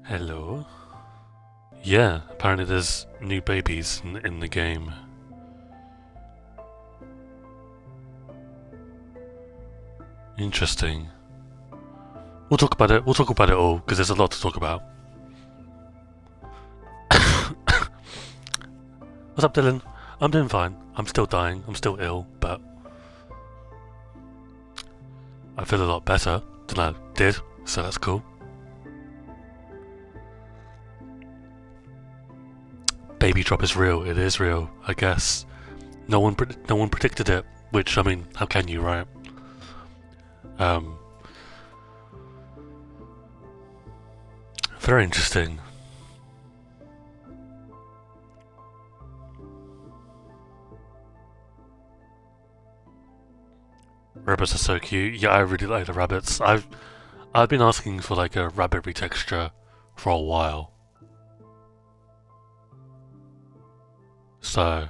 Hello. Yeah, apparently there's new babies in the game. Interesting. We'll talk about it. We'll talk about it all because there's a lot to talk about. What's up, Dylan? I'm doing fine. I'm still dying. I'm still ill, but I feel a lot better than I did, so that's cool. Baby drop is real. It is real, I guess. No one predicted it. Which, I mean, how can you, right? Very interesting. Rabbits are so cute. Yeah, I really like the rabbits. I've been asking for like a rabbit retexture for a while. So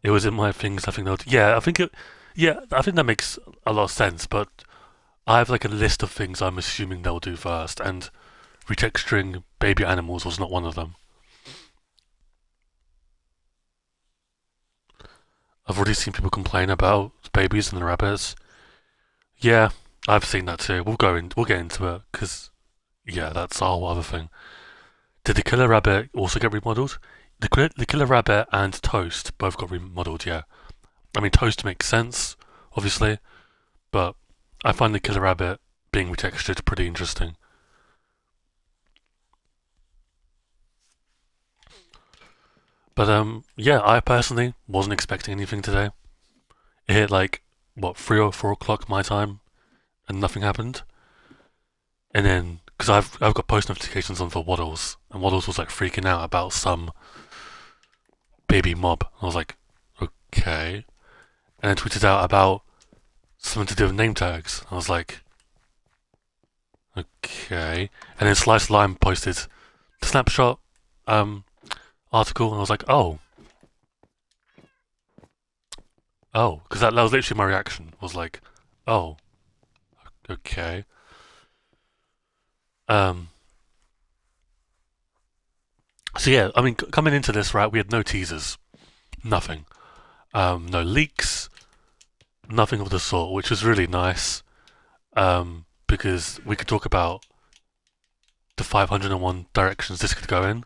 it was in my things. I think I think that makes a lot of sense. But I have like a list of things I'm assuming they'll do first, and retexturing baby animals was not one of them. I've already seen people complain about babies and the rabbits. Yeah, I've seen that too. We'll get into it because yeah, that's a whole other thing. Did the killer rabbit also get remodeled? The killer rabbit and Toast both got remodeled. Yeah, I mean Toast makes sense, obviously, but I find the killer rabbit being retextured pretty interesting. But yeah, I personally wasn't expecting anything today. It hit like what 3 or 4 o'clock my time, and nothing happened. And then because I've got post notifications on for Waddles, and Waddles was like freaking out about some baby mob. I was like, okay, and then tweeted out about something to do with name tags. I was like, okay, and then Slice Lime posted the snapshot article, and I was like, because that was literally my reaction. Was like, oh, okay. Um, so yeah, I mean, coming into this, right, we had no teasers, nothing, no leaks, nothing of the sort, which was really nice, because we could talk about the 501 directions this could go in.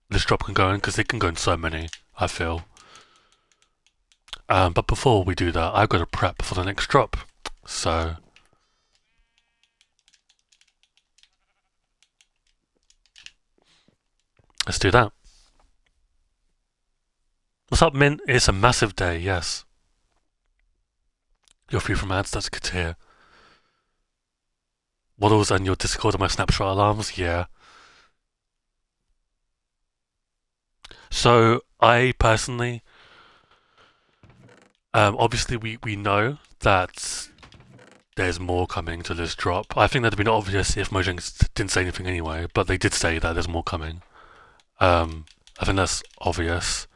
This drop can go in because it can go in so many. I feel. But before we do that, I've got to prep for the next drop. So let's do that. What's up, Mint? It's a massive day, yes. You're free from ads, that's good to hear. Waddles and your Discord are my snapshot alarms, yeah. So I personally, obviously we know that there's more coming to this drop. I think that'd been obvious if Mojang didn't say anything anyway, but they did say that there's more coming. I think that's obvious.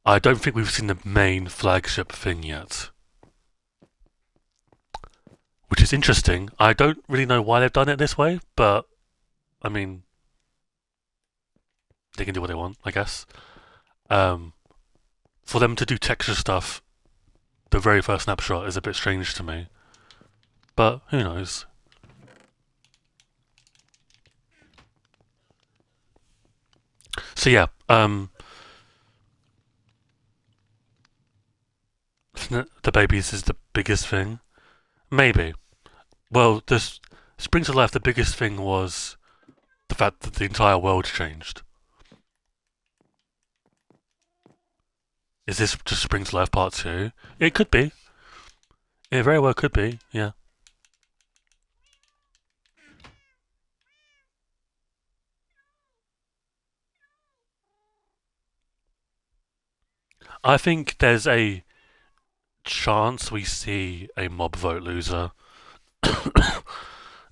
I don't think we've seen the main flagship thing yet, which is interesting. I don't really know why they've done it this way, but I mean, they can do what they want, I guess. For them to do texture stuff, the very first snapshot is a bit strange to me, but who knows? So yeah, the babies is the biggest thing. Maybe. Well, this Spring to Life, the biggest thing was the fact that the entire world changed. Is this just Spring to Life Part 2? It could be. It very well could be, yeah. I think there's a chance we see a mob vote loser,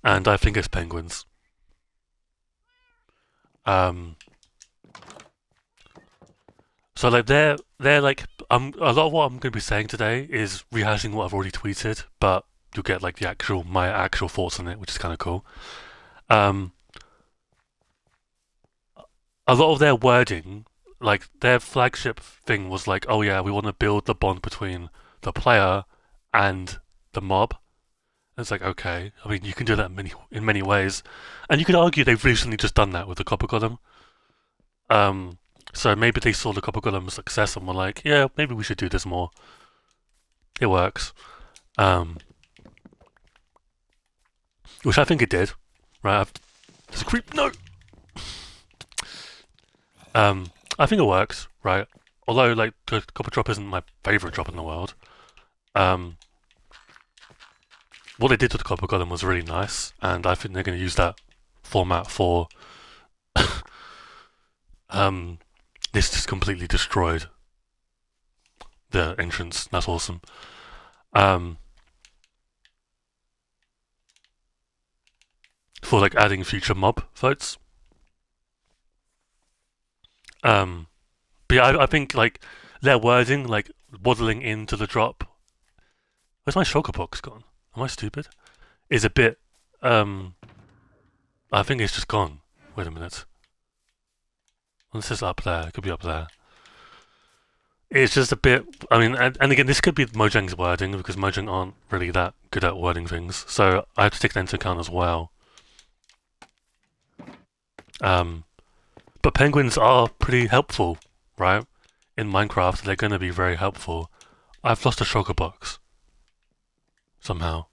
and I think it's Penguins. So like they're like a lot of what I'm going to be saying today is rehashing what I've already tweeted, but you'll get like my actual thoughts on it, which is kind of cool. Um, a lot of their wording, like their flagship thing was like, oh yeah, we want to build the bond between the player and the mob. And it's like, okay, I mean, you can do that in many ways, and you could argue they've recently just done that with the Copper Golem. Um, so maybe they saw the Copper Golem's success and were like, yeah, maybe we should do this more. It works, which I think it did, right? There's a creep. No. I think it works, right? Although, like, the Copper Drop isn't my favorite drop in the world. What they did with the Copper Golem was really nice, and I think they're going to use that format for. This just completely destroyed the entrance. That's awesome. For like adding future mob votes. But yeah, I think like their wording, like waddling into the drop. Where's my shulker box gone? Am I stupid? Is a bit. I think it's just gone. Wait a minute. This is up there. It could be up there. It's just a bit. I mean, and again, this could be Mojang's wording because Mojang aren't really that good at wording things, so I have to take that into account as well. But penguins are pretty helpful, right? In Minecraft, they're going to be very helpful. I've lost a shulker box. Somehow.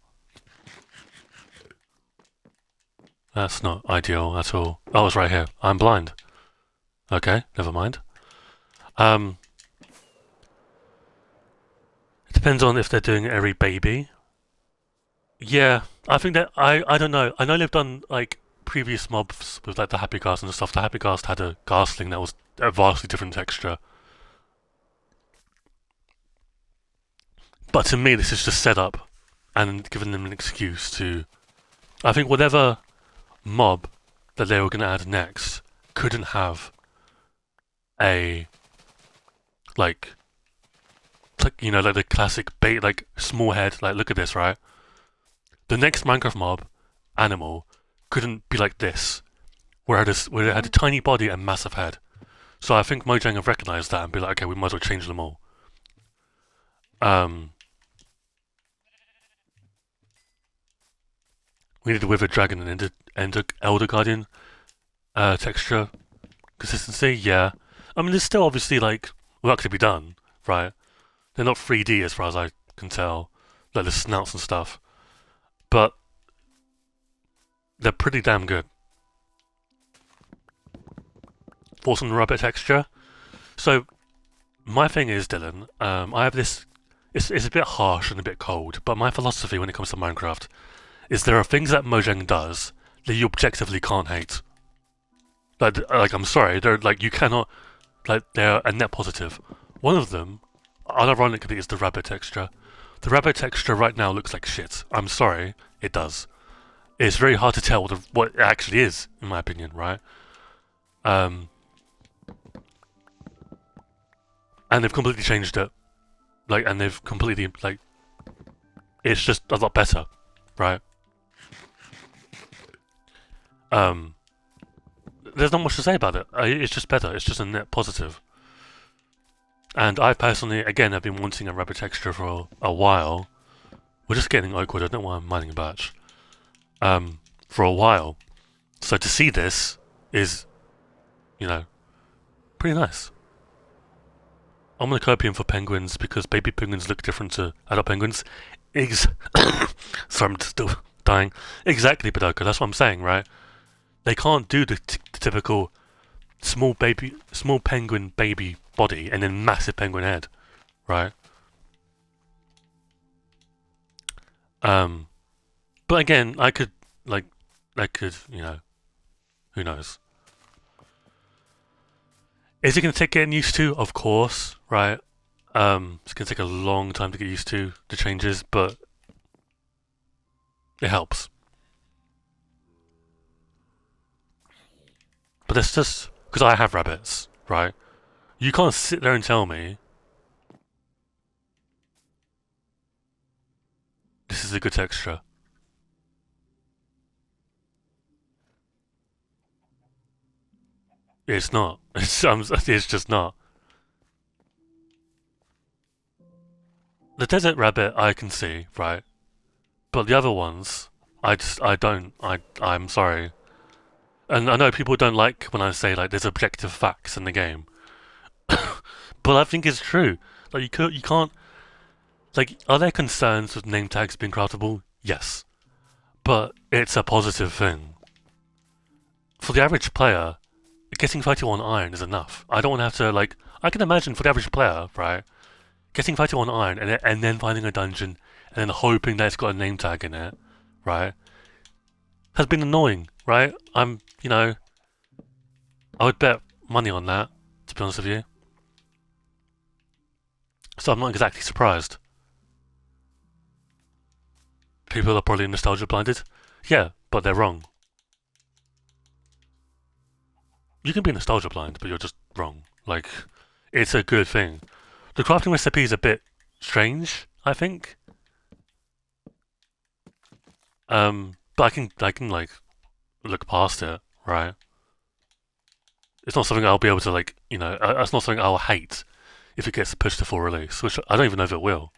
That's not ideal at all. Oh, it's right here. I'm blind. Okay, never mind. It depends on if they're doing every baby. Yeah, I think that I don't know. I know they've done like previous mobs with like the Happy Ghast and stuff. The Happy Ghast had a ghastling that was a vastly different texture. But to me, this is just set up and giving them an excuse to. I think whatever mob that they were going to add next couldn't have a like you know, like the classic bait, like small head. Like look at this, right? The next Minecraft mob animal couldn't be like this, where it had a tiny body and massive head. So I think Mojang have recognised that and be like, okay, we might as well change them all. We need a Withered Dragon and Elder Guardian texture consistency. Yeah, I mean, there's still obviously like work to be done, right? They're not 3D as far as I can tell, like the snouts and stuff, but they're pretty damn good. For some rabbit texture. So my thing is, Dylan, I have this. It's a bit harsh and a bit cold, but my philosophy when it comes to Minecraft is there are things that Mojang does that you objectively can't hate. Like I'm sorry, they're like you cannot, like they're a net positive. One of them, unironically, is the rabbit texture. The rabbit texture right now looks like shit. I'm sorry, it does. It's very hard to tell what it actually is, in my opinion, right? And they've completely changed it. Like, and they've completely, like, it's just a lot better, right? There's not much to say about it. It's just better. It's just a net positive. And I personally, again, have been wanting a rabbit texture for a while. We're just getting awkward. I don't know why I'm mining a batch. For a while. So to see this is, you know, pretty nice. I'm going to copium for penguins because baby penguins look different to adult penguins. Sorry, I'm still dying. Exactly, Badoka. That's what I'm saying, right? They can't do the typical small penguin baby body and then massive penguin head, right? But again, I could, you know, who knows? Is it going to take getting used to? Of course, right? It's going to take a long time to get used to the changes, but it helps. But it's just because I have rabbits, right? You can't sit there and tell me This is a good texture. It's not. It's just not. The desert rabbit I can see, right? But the other ones, I don't. I'm sorry. And I know people don't like when I say like there's objective facts in the game, but I think it's true. Like you can't. Like, are there concerns with name tags being craftable? Yes, but it's a positive thing. For the average player, getting 31 iron is enough. I don't want to have to like. I can imagine for the average player, right? Getting 31 iron and then finding a dungeon and then hoping that it's got a name tag in it, right? Has been annoying, right? I would bet money on that, to be honest with you. So I'm not exactly surprised. People are probably nostalgia blinded. Yeah, but they're wrong. You can be nostalgia blind, but you're just wrong. Like, it's a good thing. The crafting recipe is a bit strange, I think. But I can like look past it, right? It's not something I'll be able to like, it's not something I'll hate if it gets pushed to full release, which I don't even know if it will.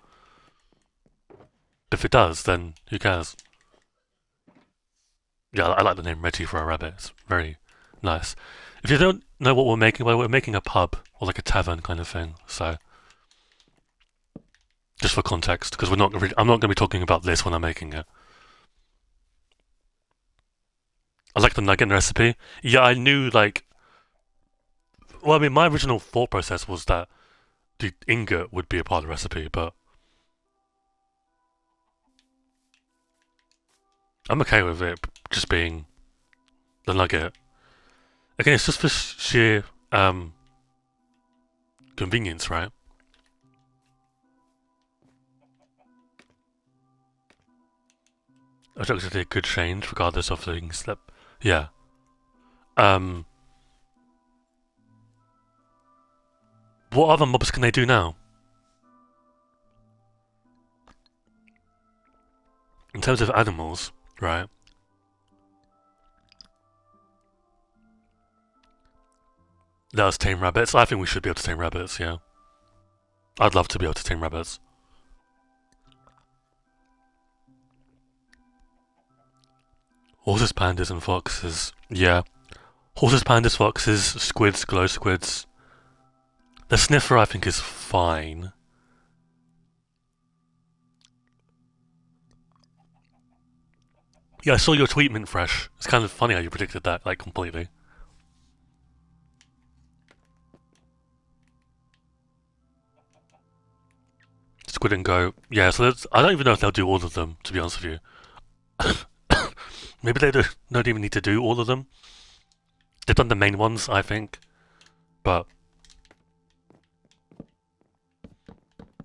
But if it does, then who cares? Yeah, I like the name Reggie for a rabbit. It's very nice. If you don't know what we're making, well, we're making a pub or like a tavern kind of thing. So, just for context, because I'm not going to be talking about this when I'm making it. I like the nugget recipe. Yeah, I knew like. Well, I mean, my original thought process was that the ingot would be a part of the recipe, but I'm okay with it just being the nugget. Again, it's just for sheer convenience, right? I think it's a good change, regardless of things that. Yeah. What other mobs can they do now? In terms of animals, right? Let us tame rabbits. I think we should be able to tame rabbits, yeah. I'd love to be able to tame rabbits. Horses, pandas, and foxes. Yeah. Horses, pandas, foxes, squids, glow squids. The sniffer, I think, is fine. Yeah, I saw your tweet, Mint Fresh. It's kind of funny how you predicted that, like, completely. Squid and go. Yeah, so I don't even know if they'll do all of them, to be honest with you. Maybe they don't even need to do all of them. They've done the main ones, I think. But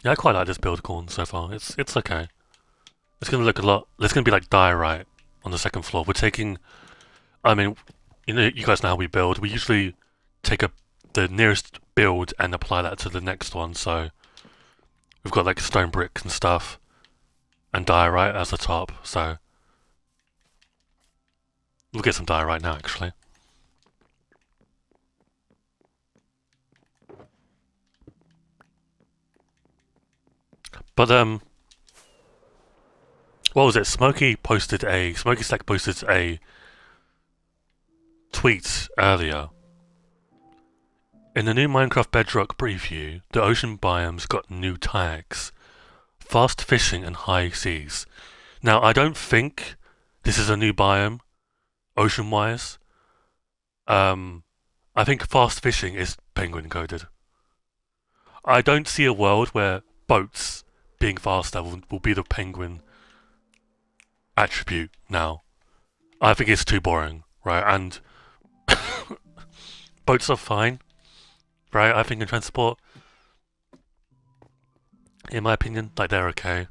yeah, I quite like this build corn so far. It's okay. It's gonna look a lot. There's gonna be like diorite on the second floor. We're taking. I mean, you guys know how we build. We usually take the nearest build and apply that to the next one. So we've got like stone brick and stuff, and diorite as the top. So we'll get some diorite now, actually. But what was it? Smokey Stack posted a tweet earlier. In the new Minecraft Bedrock preview, the ocean biomes got new tags: fast fishing and high seas. Now, I don't think this is a new biome, ocean-wise. I think fast fishing is penguin coded. I don't see a world where boats being faster will be the penguin attribute now. I think it's too boring, right? And boats are fine, right? I think in transport, in my opinion, like they're okay.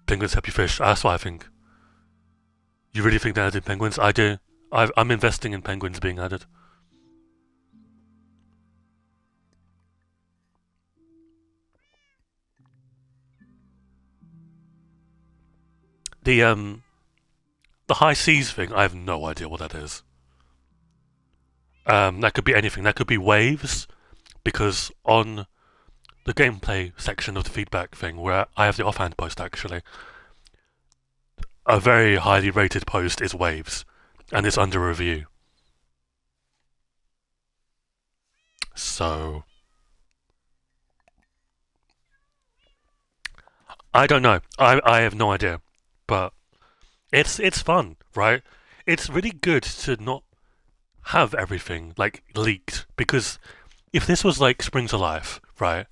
Penguins help you fish. That's what I think. You really think they're adding penguins? I do. I'm investing in penguins being added. the high seas thing, I have no idea what that is. That could be anything. That could be waves, because on the gameplay section of the feedback thing, where I have the offhand post actually, a very highly rated post is waves, and it's under review. So I don't know. I have no idea, but it's fun, right? It's really good to not have everything like leaked, because if this was like Spring to Life, right?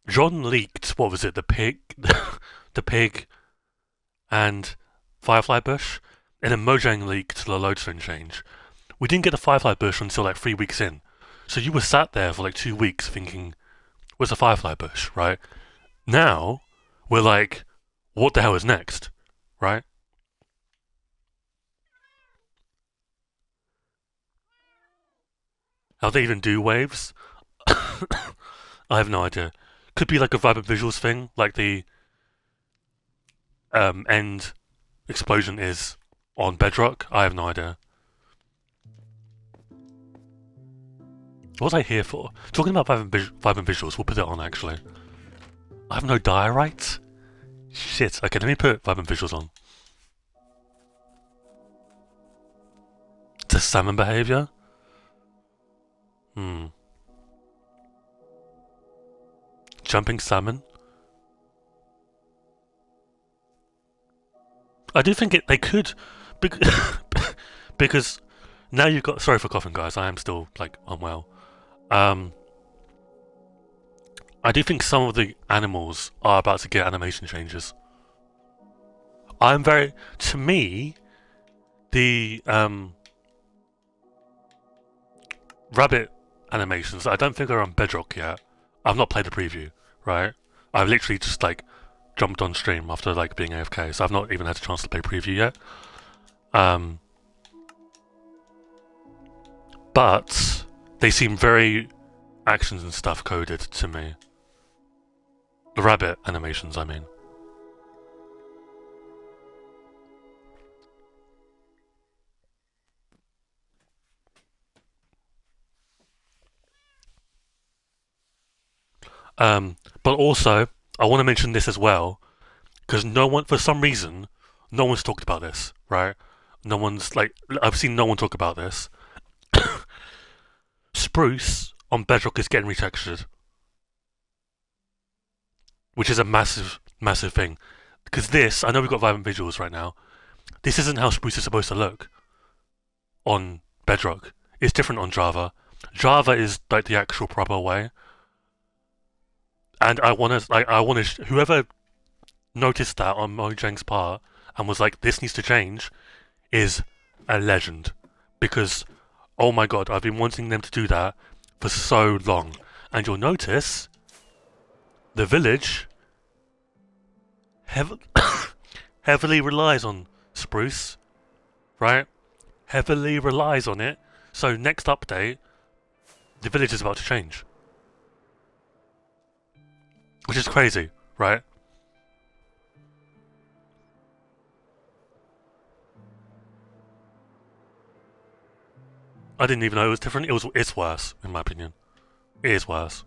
John leaked, what was it, the pig, the pig, and Firefly Bush, and then Mojang leaked the lodestone change. We didn't get the Firefly Bush until like 3 weeks in, so you were sat there for like 2 weeks thinking, "Where's the Firefly Bush?" Right? Now we're like, "What the hell is next?" Right? How they even do waves? I have no idea. Could be like a vibrant visuals thing, like the end explosion is on Bedrock. I have no idea. What was I here for? Talking about vibrant visuals, we'll put it on actually. I have no diorite? Shit. Okay, let me put vibrant visuals on. The salmon behavior? Jumping salmon? I do think they could, because now you've got. Sorry for coughing, guys. I am still like unwell. I do think some of the animals are about to get animation changes. To me, the rabbit animations, I don't think are on Bedrock yet. I've not played the preview, right? I've literally just like jumped on stream after like being AFK, so I've not even had a chance to play preview yet. But they seem very actions and stuff coded to me. The rabbit animations, I mean. But also, I want to mention this as well, because for some reason, no one's talked about this, right? No one's like, I've seen no one talk about this. Spruce on Bedrock is getting retextured, which is a massive, massive thing. Because this, I know we've got vibrant visuals right now. This isn't how Spruce is supposed to look on Bedrock. It's different on Java. Java is like the actual proper way. And I want to, whoever noticed that on Mojang's part and was like, this needs to change, is a legend. Because, oh my god, I've been wanting them to do that for so long. And you'll notice the village heavily relies on Spruce, right? Heavily relies on it. So next update, the village is about to change. Which is crazy, right? I didn't even know it was different. It's worse, in my opinion. It is worse.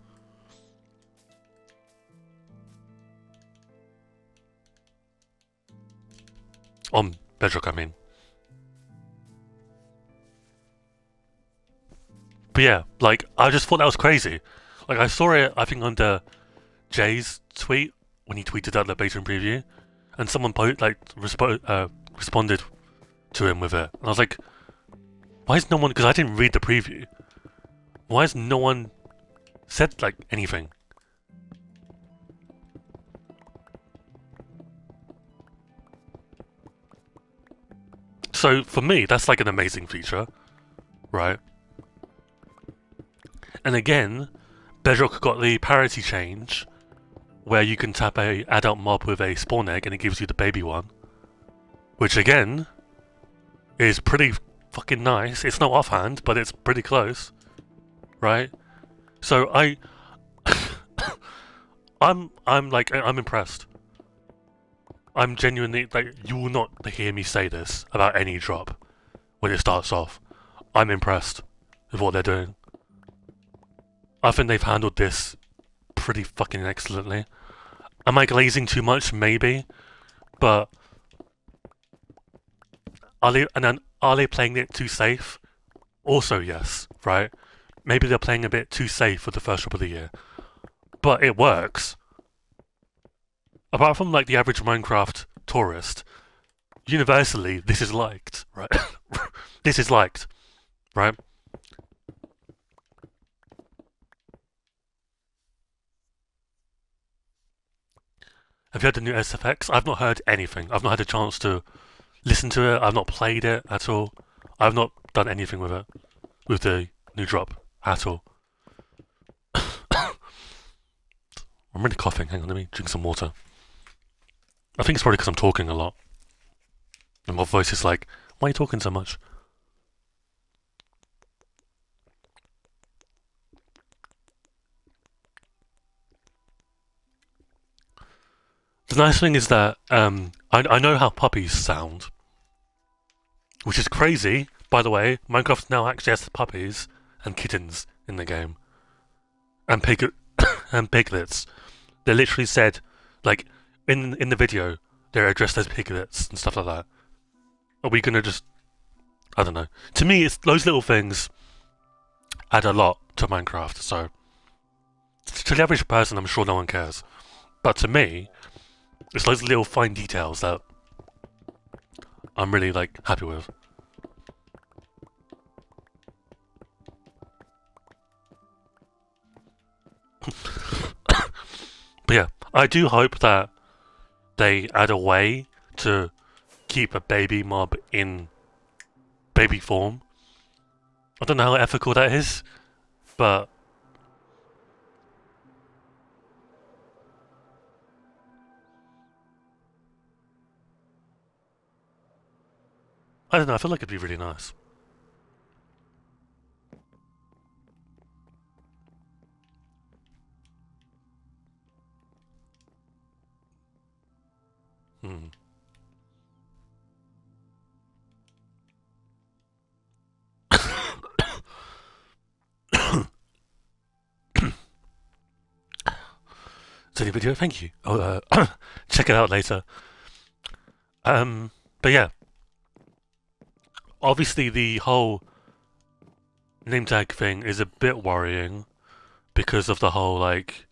On Bedrock, I mean. But yeah, like, I just thought that was crazy. Like, I saw it, I think, under Jay's tweet, when he tweeted out the beta preview, and someone responded to him with it. And I was like, why is no one, because I didn't read the preview, why has no one said, like, anything? So, for me, that's like an amazing feature, right? And again, Bedrock got the parity change, where you can tap a adult mob with a spawn egg and it gives you the baby one. Which again, is pretty fucking nice. It's not offhand, but it's pretty close. Right? So I'm impressed. I'm genuinely like, you will not hear me say this about any drop when it starts off. I'm impressed with what they're doing. I think they've handled this pretty fucking excellently. Am I glazing too much? Maybe, but are they playing it too safe? Also, yes, right? Maybe they're playing a bit too safe for the first drop of the year, but it works. Apart from like the average Minecraft tourist, universally this is liked, right? This is liked, right? Have you heard the new SFX? I've not heard anything. I've not had a chance to listen to it. I've not played it at all. I've not done anything with it, with the new drop at all. I'm really coughing. Hang on, let me drink some water. I think it's probably because I'm talking a lot. And my voice is like, why are you talking so much? The nice thing is that I know how puppies sound, which is crazy. By the way, Minecraft now actually has puppies and kittens in the game, and and piglets. They literally said, like, in the video, they're addressed as piglets and stuff like that. Are we gonna just? I don't know. To me, it's those little things add a lot to Minecraft. So to the average person, I'm sure no one cares. But to me, it's those little fine details that I'm really like happy with. But yeah, I do hope that they add a way to keep a baby mob in baby form. I don't know how ethical that is, but I don't know. I feel like it'd be really nice. Hmm. So the video, thank you. Oh, check it out later. But yeah, obviously the whole name tag thing is a bit worrying because of the whole like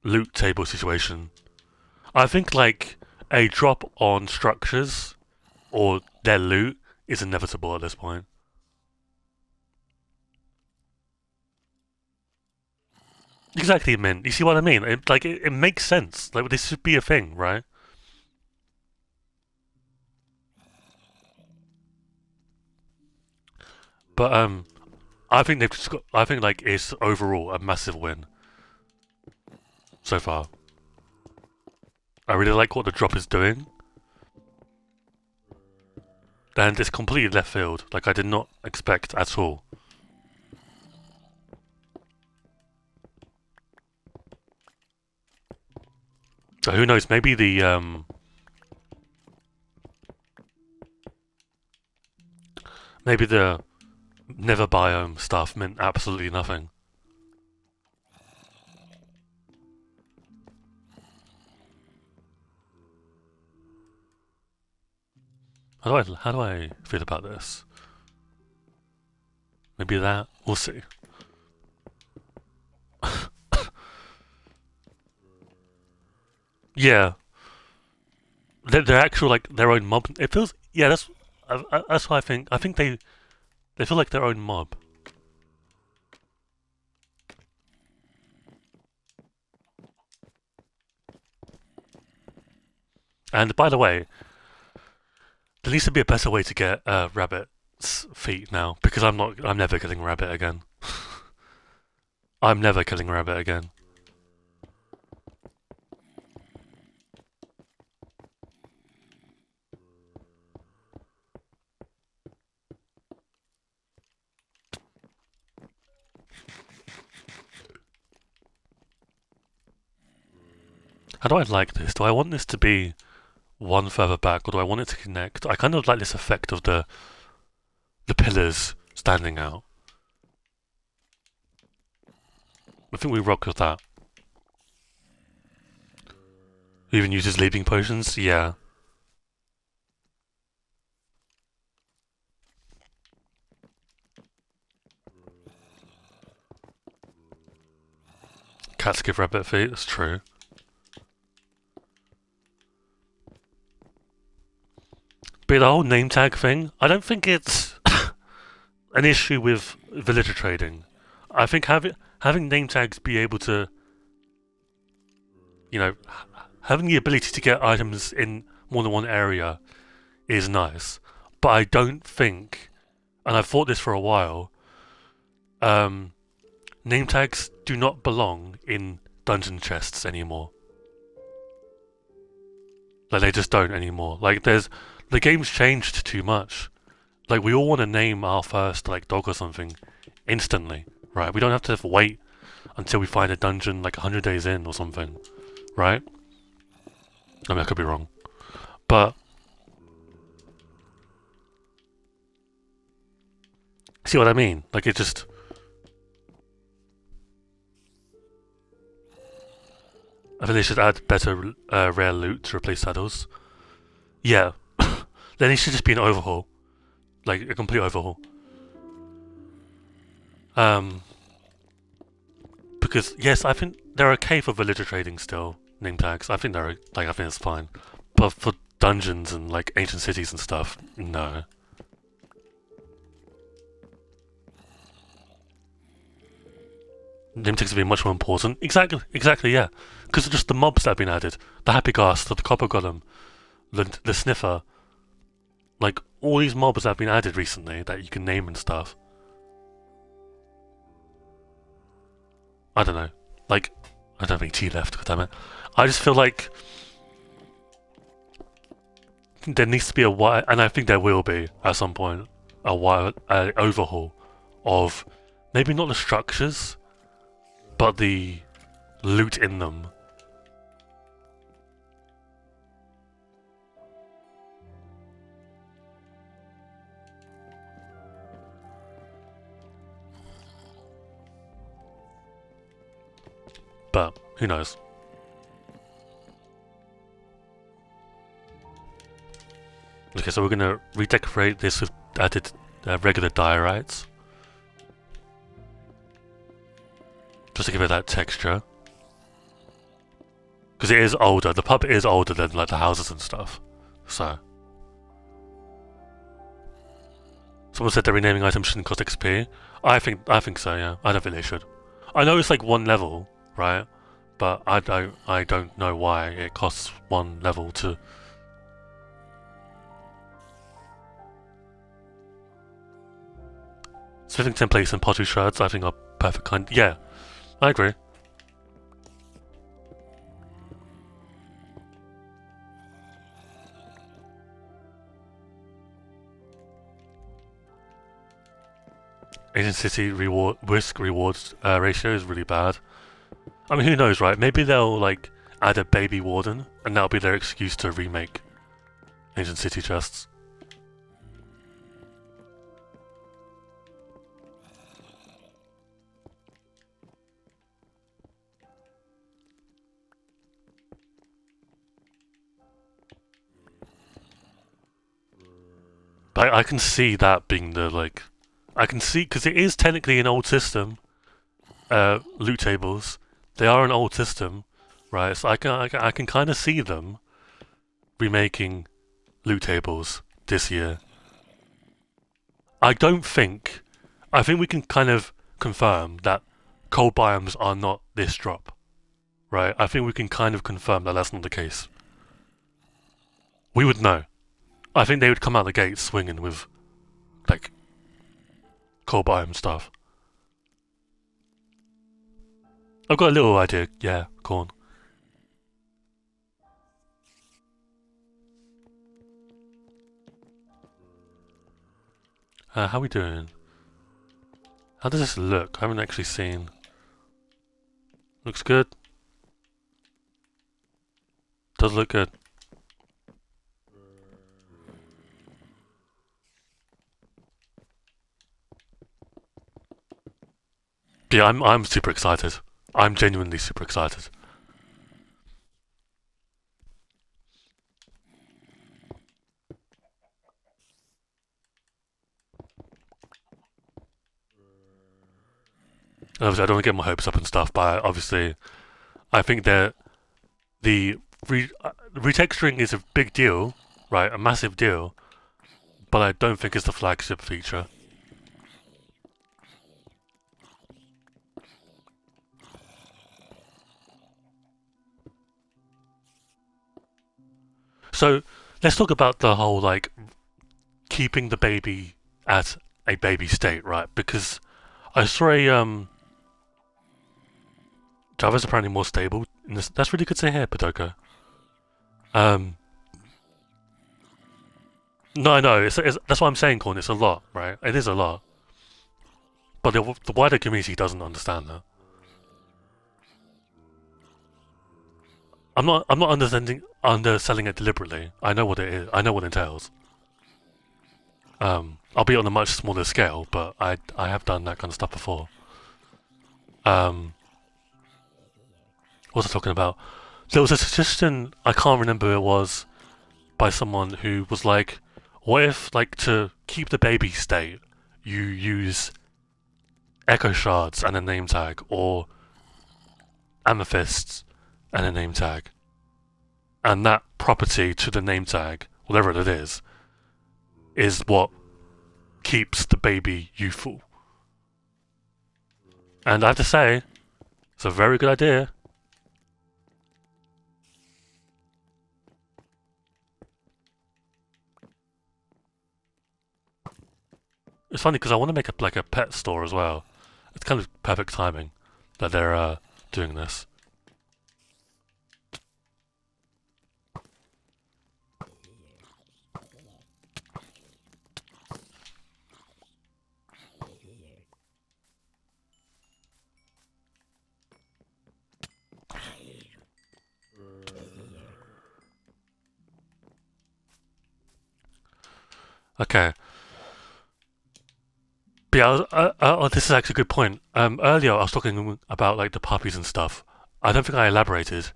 loot table situation. I think like a drop on structures or their loot is inevitable at this point. Exactly, Mint. You see what I mean? It makes sense. Like this should be a thing, right? But I think they've just got. I think like it's overall a massive win so far. I really like what the drop is doing, and it's completely left field. Like I did not expect at all. So who knows? Maybe the Never biome stuff meant absolutely nothing. How do I feel about this? Maybe that we'll see. Yeah, they're actual like their own mob. It feels yeah. That's what I think. I think they feel like their own mob. And by the way, there needs to be a better way to get rabbit's feet now because I'm never killing rabbit again. I'm never killing rabbit again. How do I like this? Do I want this to be one further back, or do I want it to connect? I kind of like this effect of the pillars standing out. I think we rock with that. Even uses leaping potions? Yeah. Cats give rabbit feet, that's true. But the whole name tag thing, I don't think it's an issue with villager trading. I think having name tags be able to, you know, having the ability to get items in more than one area is nice. But I don't think, and I've thought this for a while, name tags do not belong in dungeon chests anymore. Like, they just don't anymore. Like, the game's changed too much. Like, we all want to name our first, like, dog or something instantly, right? We don't have to wait until we find a dungeon, like, 100 days in or something, right? I mean, I could be wrong. But see what I mean? Like, it just... I think they should add better rare loot to replace saddles. Yeah. Then it should just be an overhaul. Like, a complete overhaul. Because, yes, I think they're okay for villager trading still, name tags. I think they're, like, I think it's fine. But for dungeons and, like, ancient cities and stuff, no. Name tags would be much more important. Exactly, yeah. Because of just the mobs that have been added. The Happy Ghast, the Copper Golem, the Sniffer. Like, all these mobs that have been added recently that you can name and stuff. I don't know. Like, I don't have any tea left, goddammit. I just feel like there needs to be a wide, and I think there will be at some point, a wide overhaul of maybe not the structures, but the loot in them. But who knows? Okay, so we're gonna redecorate this with added regular diorites, just to give it that texture. Because it is older. The pub is older than like the houses and stuff. So someone said that renaming items shouldn't cost XP. I think so. Yeah, I don't think they should. I know it's like one level, right? But I don't know why it costs one level to. Smithing templates and pottery shards, I think, are perfect kind. Yeah, I agree. Ancient City risk rewards ratio is really bad. I mean, who knows, right? Maybe they'll like add a baby warden, and that'll be their excuse to remake Ancient City chests. But I can see that being the like, I can see because it is technically an old system. Loot tables, they are an old system, right? So I can kind of see them remaking loot tables this year. I think we can kind of confirm that cold biomes are not this drop, right? I think we can kind of confirm that that's not the case. We would know. I think they would come out the gate swinging with, like, cold biome stuff. I've got a little idea, yeah, corn. How we doing? How does this look? I haven't actually seen. Looks good. does look good. But yeah, I'm super excited. I'm genuinely super excited. Obviously, I don't want to get my hopes up and stuff, but obviously, I think that the retexturing is a big deal, right? A massive deal, but I don't think it's the flagship feature. So let's talk about the whole like keeping the baby at a baby state, right? Because I saw a Java's apparently more stable. In this, that's really good to hear, Podoko. Um, no, I know. That's what I'm saying, Corn. It's a lot, right? It is a lot, but the wider community doesn't understand that. I'm not underselling it deliberately. I know what it is. I know what it entails. I'll be on a much smaller scale, but I have done that kind of stuff before. What was I talking about? There was a suggestion, I can't remember who it was, by someone who was like, what if, like, to keep the baby state, you use echo shards and a name tag, or amethysts and a name tag, and that property to the name tag, whatever it is what keeps the baby youthful. And I have to say, it's a very good idea. It's funny because I want to make a pet store as well. It's kind of perfect timing that they're doing this. Okay. But yeah, this is actually a good point. Earlier I was talking about like the puppies and stuff. I don't think I elaborated.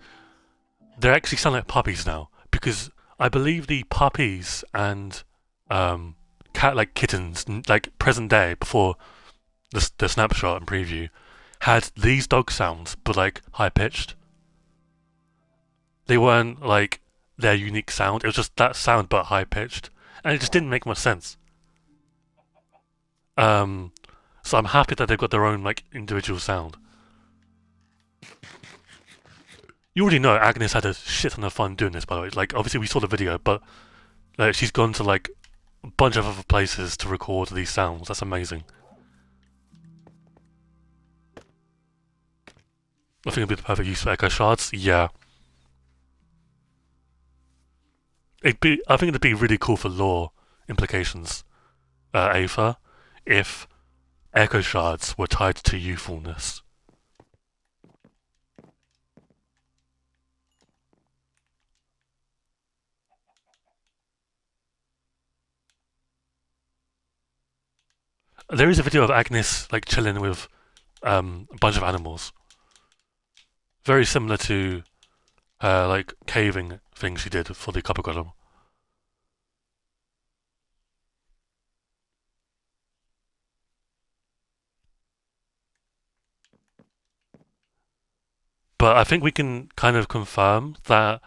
They actually sound like puppies now because I believe the puppies and cat like kittens like present day before the snapshot and preview had these dog sounds but like high pitched. They weren't like their unique sound. It was just that sound but high pitched, and it just didn't make much sense. Um, so I'm happy that they've got their own like individual sound. You already know Agnes had a shit ton of fun doing this, by the way. Like, obviously we saw the video, but like, she's gone to like a bunch of other places to record these sounds. That's amazing. I think it'd be the perfect use for echo shards. Yeah, I think it'd be really cool for lore implications, Aether, if echo shards were tied to youthfulness. There is a video of Agnes like chilling with a bunch of animals, very similar to her like caving thing she did for the Copper Golem. But I think we can kind of confirm that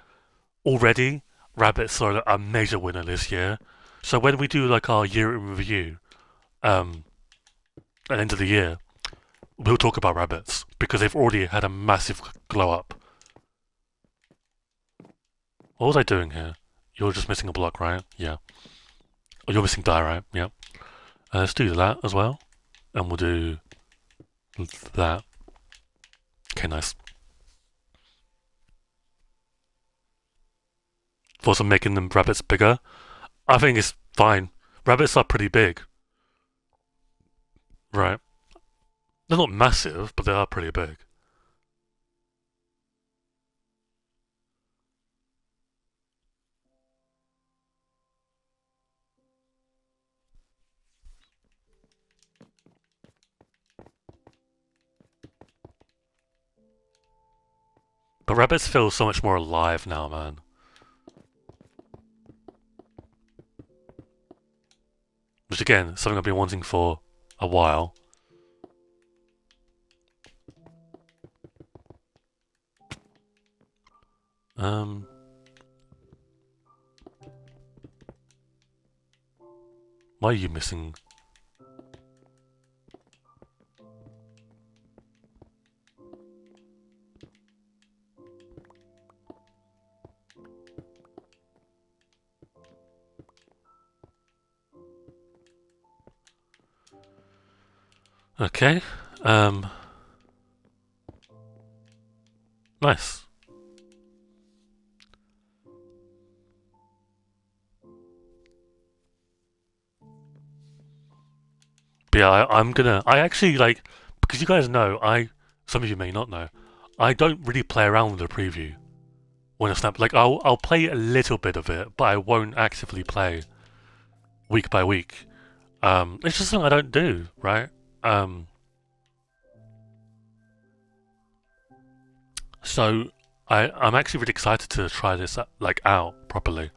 already rabbits are a major winner this year. So when we do like our year in review, at the end of the year, we'll talk about rabbits because they've already had a massive glow up. What was I doing here? You're just missing a block, right? Yeah. Oh, you're missing die, right? Yeah. Let's do that as well, and we'll do that. Okay, nice. For some making them rabbits bigger, I think it's fine. Rabbits are pretty big, right? They're not massive, but they are pretty big. But rabbits feel so much more alive now, man. Which again, something I've been wanting for a while. Why are you missing? Okay. Nice. But yeah, I actually like, because you guys know, some of you may not know, I don't really play around with the preview when I snap. Like, I'll play a little bit of it, but I won't actively play week by week. It's just something I don't do, right? So I'm actually really excited to try this like out properly.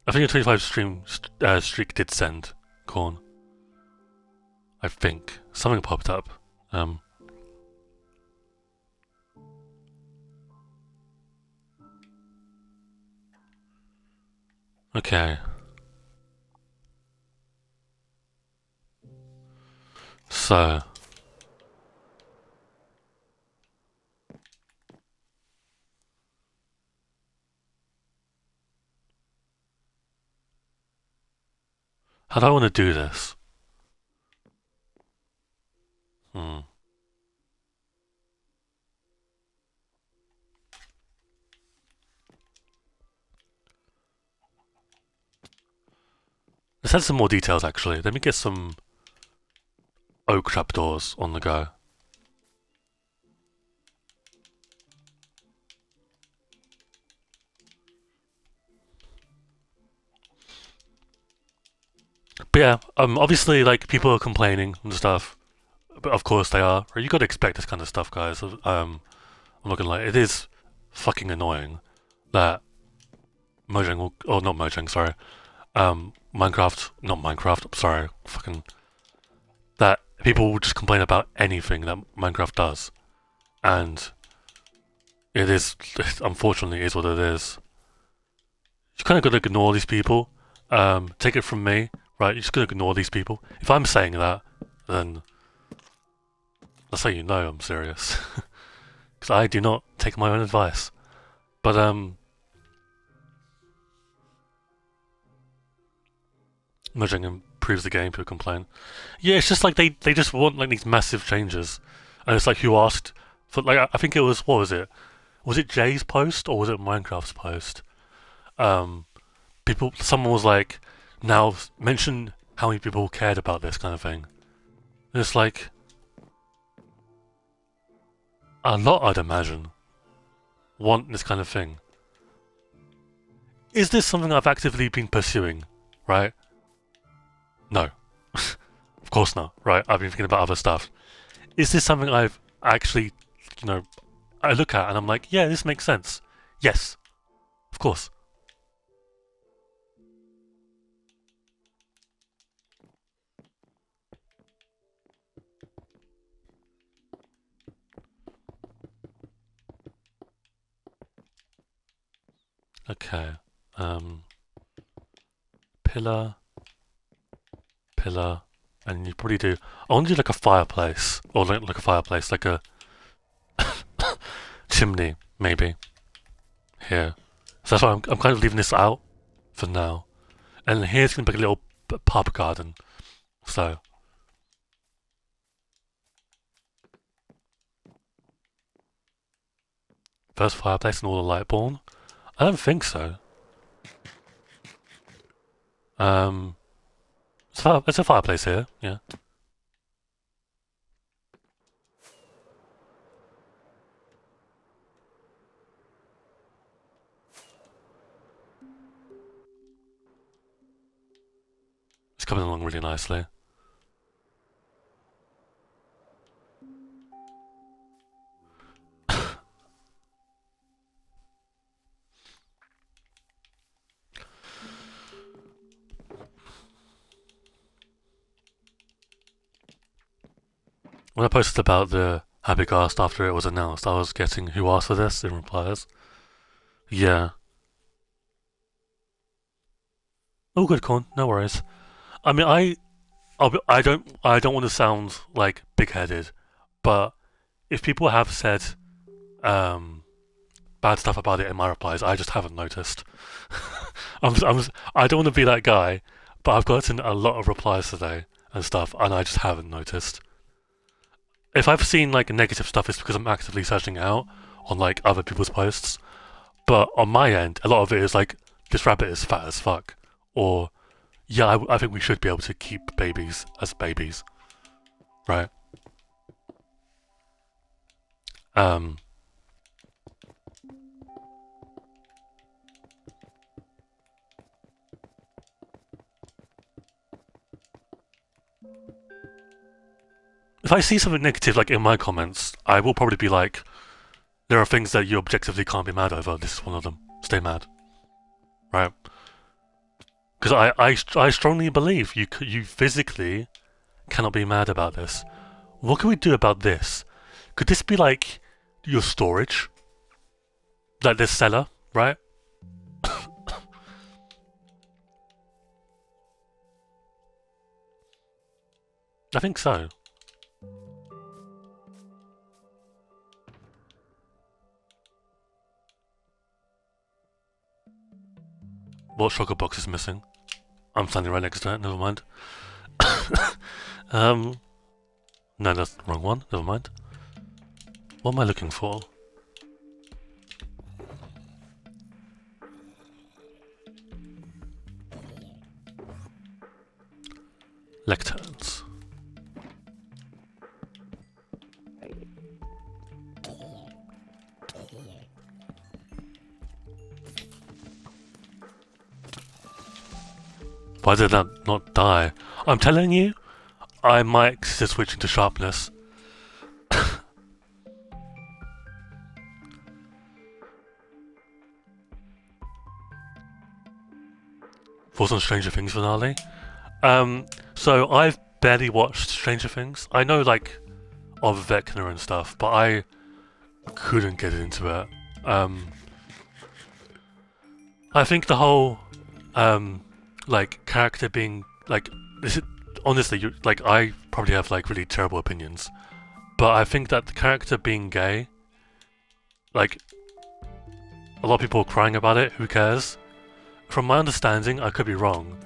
I think a 25 stream streak did send Corn. I think something popped up. Okay. So how do I want to do this? Let's add some more details actually. Let me get some oak trapdoors on the go. But yeah, obviously like people are complaining and stuff. But of course they are. You gotta expect this kind of stuff, guys. I'm not gonna lie, it is fucking annoying that Mojang or not Mojang, sorry. Not Minecraft, sorry, fucking that people will just complain about anything that Minecraft does. And it is, unfortunately, is what it is. You kind of got to ignore these people. Take it from me, right? You just got to ignore these people. If I'm saying that, then that's how you know I'm serious. Because I do not take my own advice. But, Mojang improves the game, people complain. Yeah, it's just like they just want like these massive changes. And it's like, who asked for, like, I think it was, what was it? Was it Jay's post or was it Minecraft's post? Someone was like, now mention how many people cared about this kind of thing. And it's like, a lot, I'd imagine, want this kind of thing. Is this something I've actively been pursuing, right? No. Of course not, right? I've been thinking about other stuff. Is this something I've actually, I look at and I'm like, yeah, this makes sense. Yes, of course. Okay. Pillar, pillar, and you probably do. I want to do like a fireplace, or like a fireplace, like a chimney, maybe here. So that's why I'm kind of leaving this out for now. And here's gonna be a little pub garden. So first fireplace and all the light born. I don't think so. It's a fireplace here. Yeah. It's coming along really nicely. when I posted about the Happy Cast after it was announced, I was getting who asked for this in replies. Yeah. Oh, good, Corn. No worries. I mean, I don't want to sound like big-headed, but if people have said um, bad stuff about it in my replies, I just haven't noticed. I don't want to be that guy, but I've gotten a lot of replies today and stuff, and I just haven't noticed. If I've seen like negative stuff, it's because I'm actively searching it out on like other people's posts. But on my end, a lot of it is like, this rabbit is fat as fuck, or yeah, I think we should be able to keep babies as babies, right? Um, if I see something negative like in my comments, I will probably be like, there are things that you objectively can't be mad over. This is one of them. Stay mad, right? Because I strongly believe you physically cannot be mad about this. What can we do about this? Could this be like your storage? Like this cellar, right? I think so. What sugar box is missing? I'm standing right next to it, never mind. No, that's the wrong one, never mind. What am I looking for? Lecterns. Why did that not die? I'm telling you, I might consider switching to sharpness. For some Stranger Things finale. So I've barely watched Stranger Things. I know like of Vecna and stuff, but I couldn't get into it. I think the whole like character being like this is honestly like I probably have like really terrible opinions, but I think that the character being gay, like a lot of people are crying about it. Who cares? From my understanding, I could be wrong.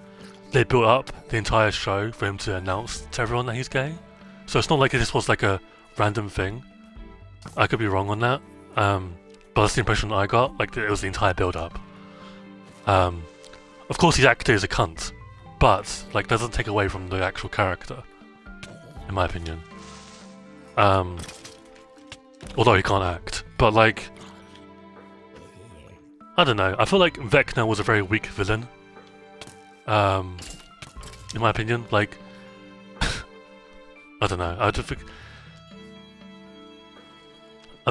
They built up the entire show for him to announce to everyone that he's gay, so it's not like this was like a random thing. I could be wrong on that, but that's the impression I got. Like it was the entire build-up. Of course, his actor is a cunt, but like doesn't take away from the actual character, in my opinion. Although he can't act, but like I don't know. I feel like Vecna was a very weak villain. In my opinion, like I don't know. I'd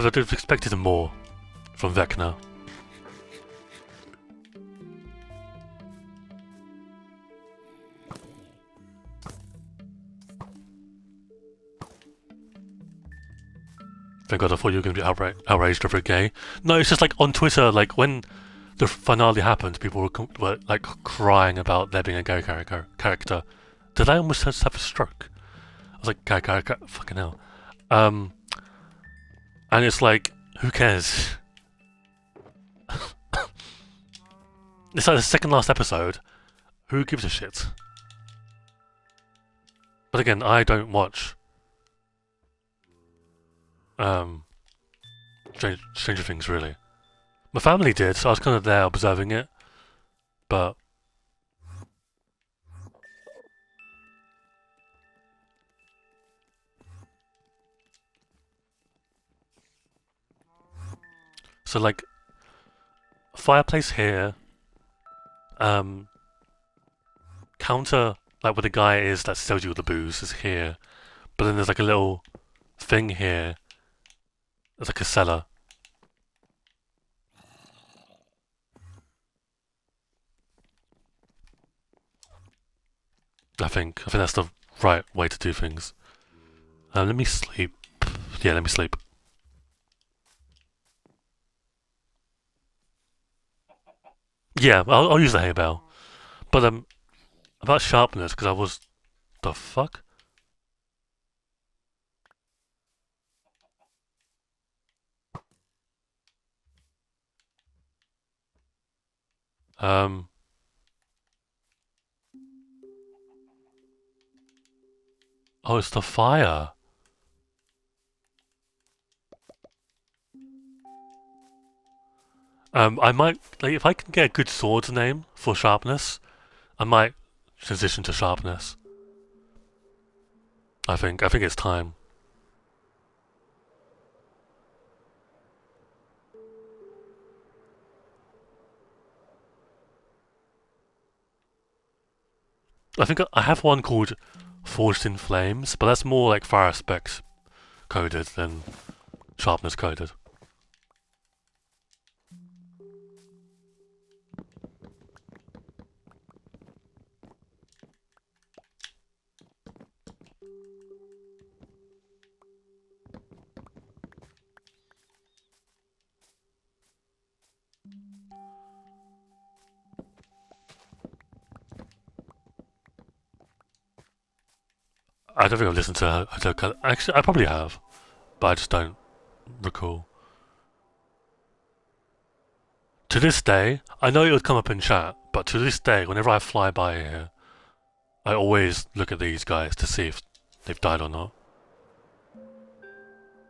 have expected more from Vecna. Thank God, I thought you were going to be outraged over gay. No, it's just like on Twitter, like when the finale happened, people were like crying about there being a gay character. Did I almost have a stroke? I was like, gay, fucking hell. And it's like, who cares? It's like the second last episode. Who gives a shit? But again, I don't watch Stranger Things really. My family did, so I was kind of there observing it, but so like fireplace here, counter like where the guy is that sells you the booze is here, but then there's like a little thing here. It's like a cellar. I think that's the right way to do things. Let me sleep. Yeah, let me sleep. Yeah, I'll use the hay bale. But about sharpness, because I was the fuck. Um. Oh, it's the fire. I might like if I can get a good sword's name for sharpness, I might transition to sharpness. I think it's time. I think I have one called Forged in Flames, but that's more like fire specs coded than sharpness coded. I don't think I've listened to her. Actually, I probably have, but I just don't recall. To this day, I know it would come up in chat, but to this day, whenever I fly by here, I always look at these guys to see if they've died or not.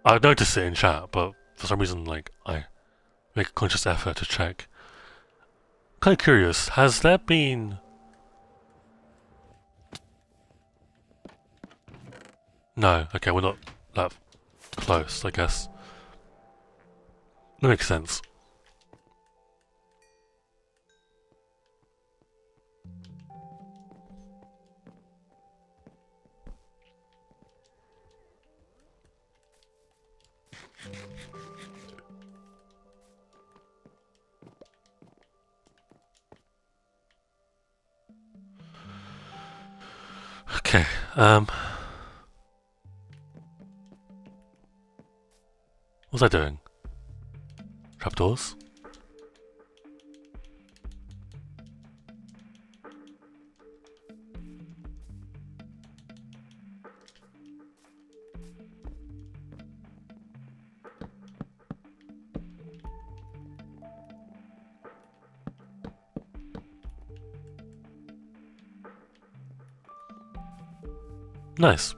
I notice it in chat, but for some reason, like, I make a conscious effort to check. Kind of curious, has there been... No, okay, we're not that close, I guess. That makes sense. Okay, what was I doing? Trapdoors? Nice.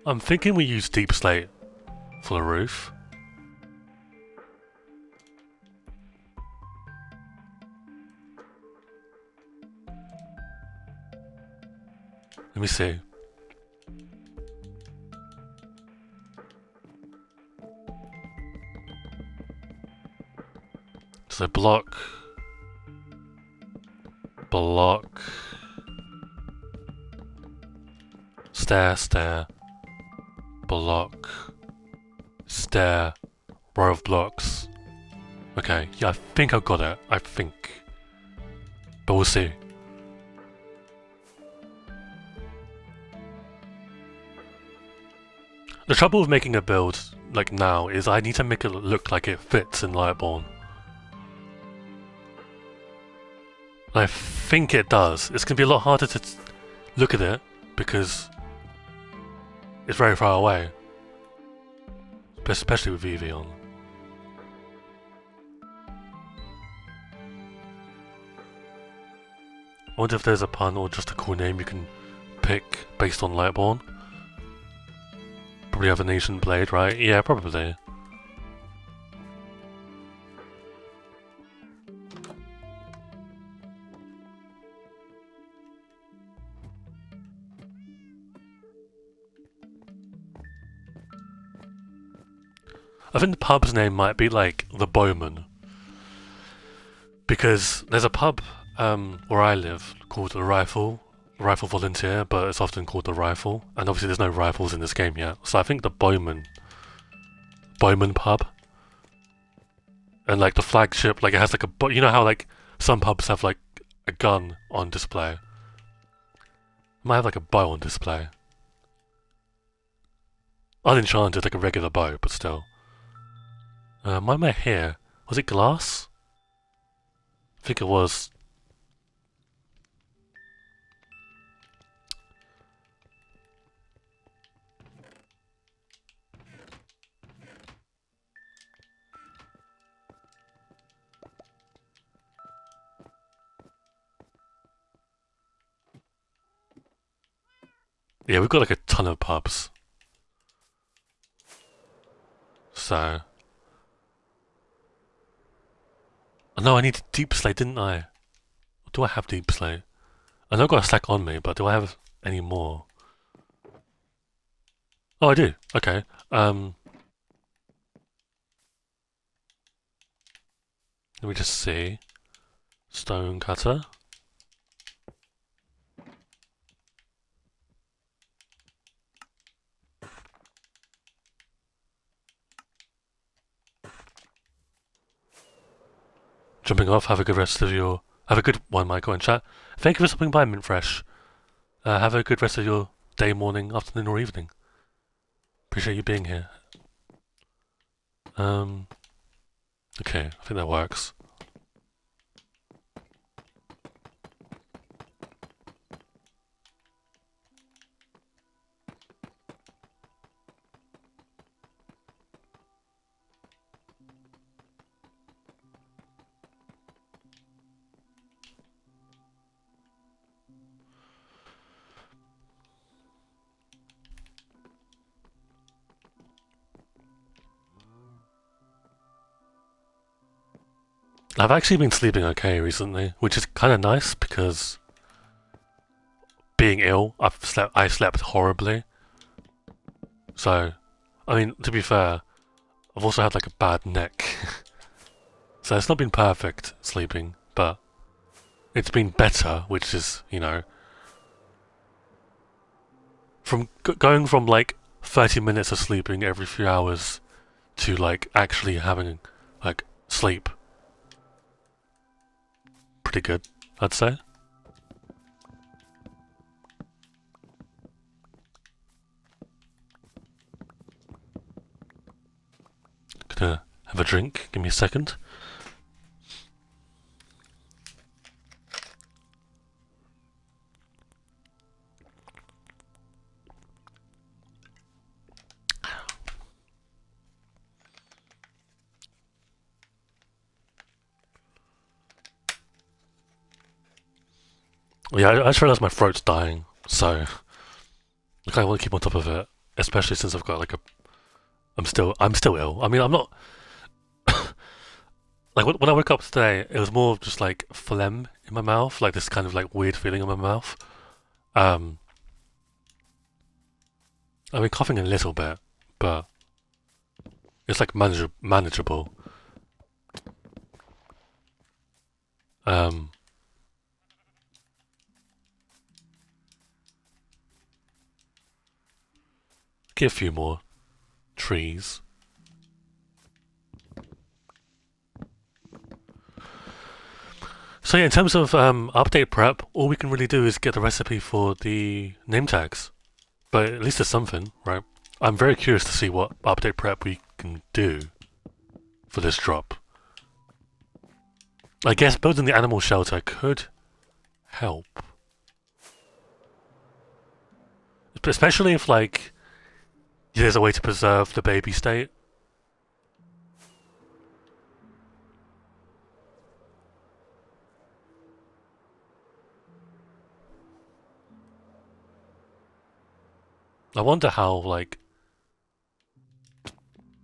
I'm thinking we use deep slate for the roof. Let me see. So block, stair, block, stair, row of blocks. Okay, yeah, I think I've got it. I think. But we'll see. The trouble with making a build like now is I need to make it look like it fits in Lightborn. I think it does. It's going to be a lot harder to look at it because it's very far away. Especially with VV on. I wonder if there's a pun or just a cool name you can pick based on Lightborn. Probably have an ancient blade, right? Yeah, probably. I think the pub's name might be like the Bowman. Because there's a pub where I live called the Rifle Volunteer, but it's often called the Rifle. And obviously there's no rifles in this game yet. So I think the Bowman pub. And like the flagship, like it has like a, you know how like some pubs have like a gun on display. Might have like a bow on display. Unenchanted, like a regular bow, but still. Why am I here? Was it glass? I think it was. Yeah, we've got like a ton of pubs. So. Oh no, I needed deep slate, didn't I? Do I have deep slate? I know I've got a stack on me, but do I have any more? Oh, I do. Okay. Let me just see. Stone cutter. Jumping off. Have a good rest of your. Have a good one, Michael, in chat. Thank you for stopping by, Mint Fresh. Have a good rest of your day, morning, afternoon, or evening. Appreciate you being here. Okay, I think that works. I've actually been sleeping okay recently, which is kind of nice because being ill, I slept horribly. So, I mean, to be fair, I've also had like a bad neck. So it's not been perfect sleeping, but it's been better, which is, you know, from going from like 30 minutes of sleeping every few hours to like actually having like sleep. Pretty good, I'd say. Gonna have a drink. Give me a second. Yeah, I just realised my throat's dying, so I kind of want to keep on top of it, especially since I've got like a. I'm still ill. I mean, I'm not. Like when I woke up today, it was more of just like phlegm in my mouth, like this kind of like weird feeling in my mouth. Um, I've been coughing a little bit, but it's like manageable. Um, get a few more trees. So yeah, in terms of update prep, all we can really do is get the recipe for the name tags. But at least there's something, right? I'm very curious to see what update prep we can do for this drop. I guess building the animal shelter could help. Especially if, like, there's a way to preserve the baby state. I wonder how, like,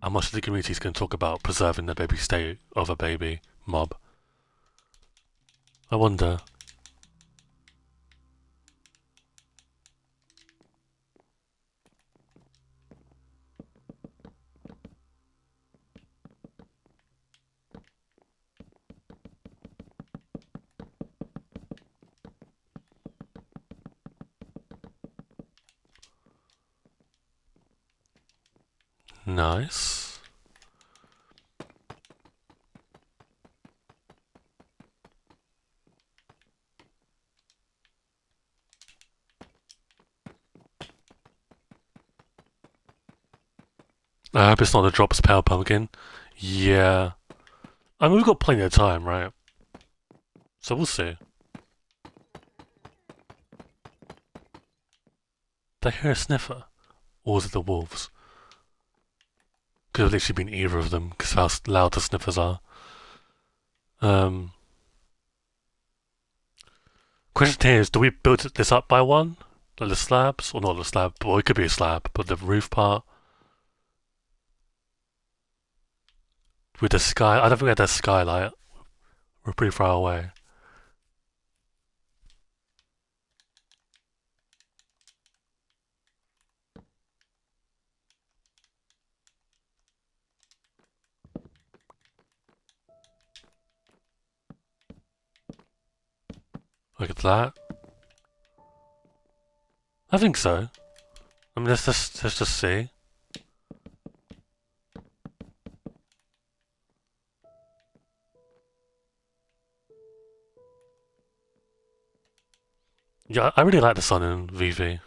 how much of the community is going to talk about preserving the baby state of a baby mob. I wonder. Nice. I hope it's not the Drops Pale Pumpkin. Yeah. I mean, we've got plenty of time, right? So we'll see. Did I hear a sniffer? Or was it the wolves? Could have literally been either of them, because how loud the sniffers are. Um, Question here is, do we build this up by one? Like the slabs? Or not the slab, well it could be a slab, but the roof part? With the sky, I don't think we had that skylight. We're pretty far away. Look at that. I think so. I mean, let's just see. Yeah, I really like the sun in VV.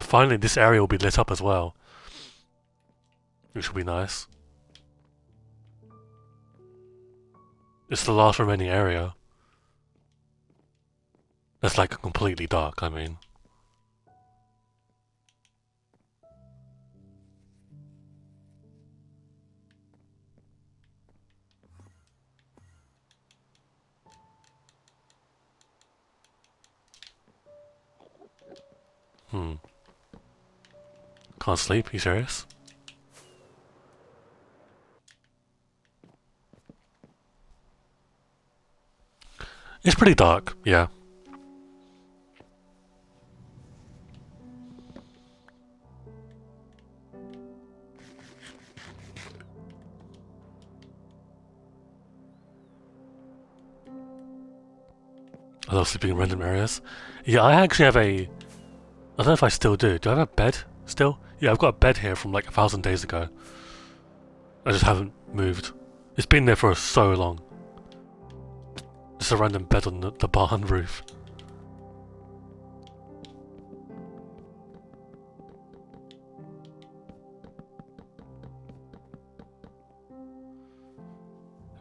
Finally, this area will be lit up as well, which will be nice. It's the last remaining area. That's like completely dark, I mean. Can't sleep, you serious? It's pretty dark, yeah. I love sleeping in random areas. Yeah, I actually have a... I don't know if I still do. Do I have a bed still? Yeah, I've got a bed here from like 1,000 days ago. I just haven't moved. It's been there for so long. Just a random bed on the barn roof.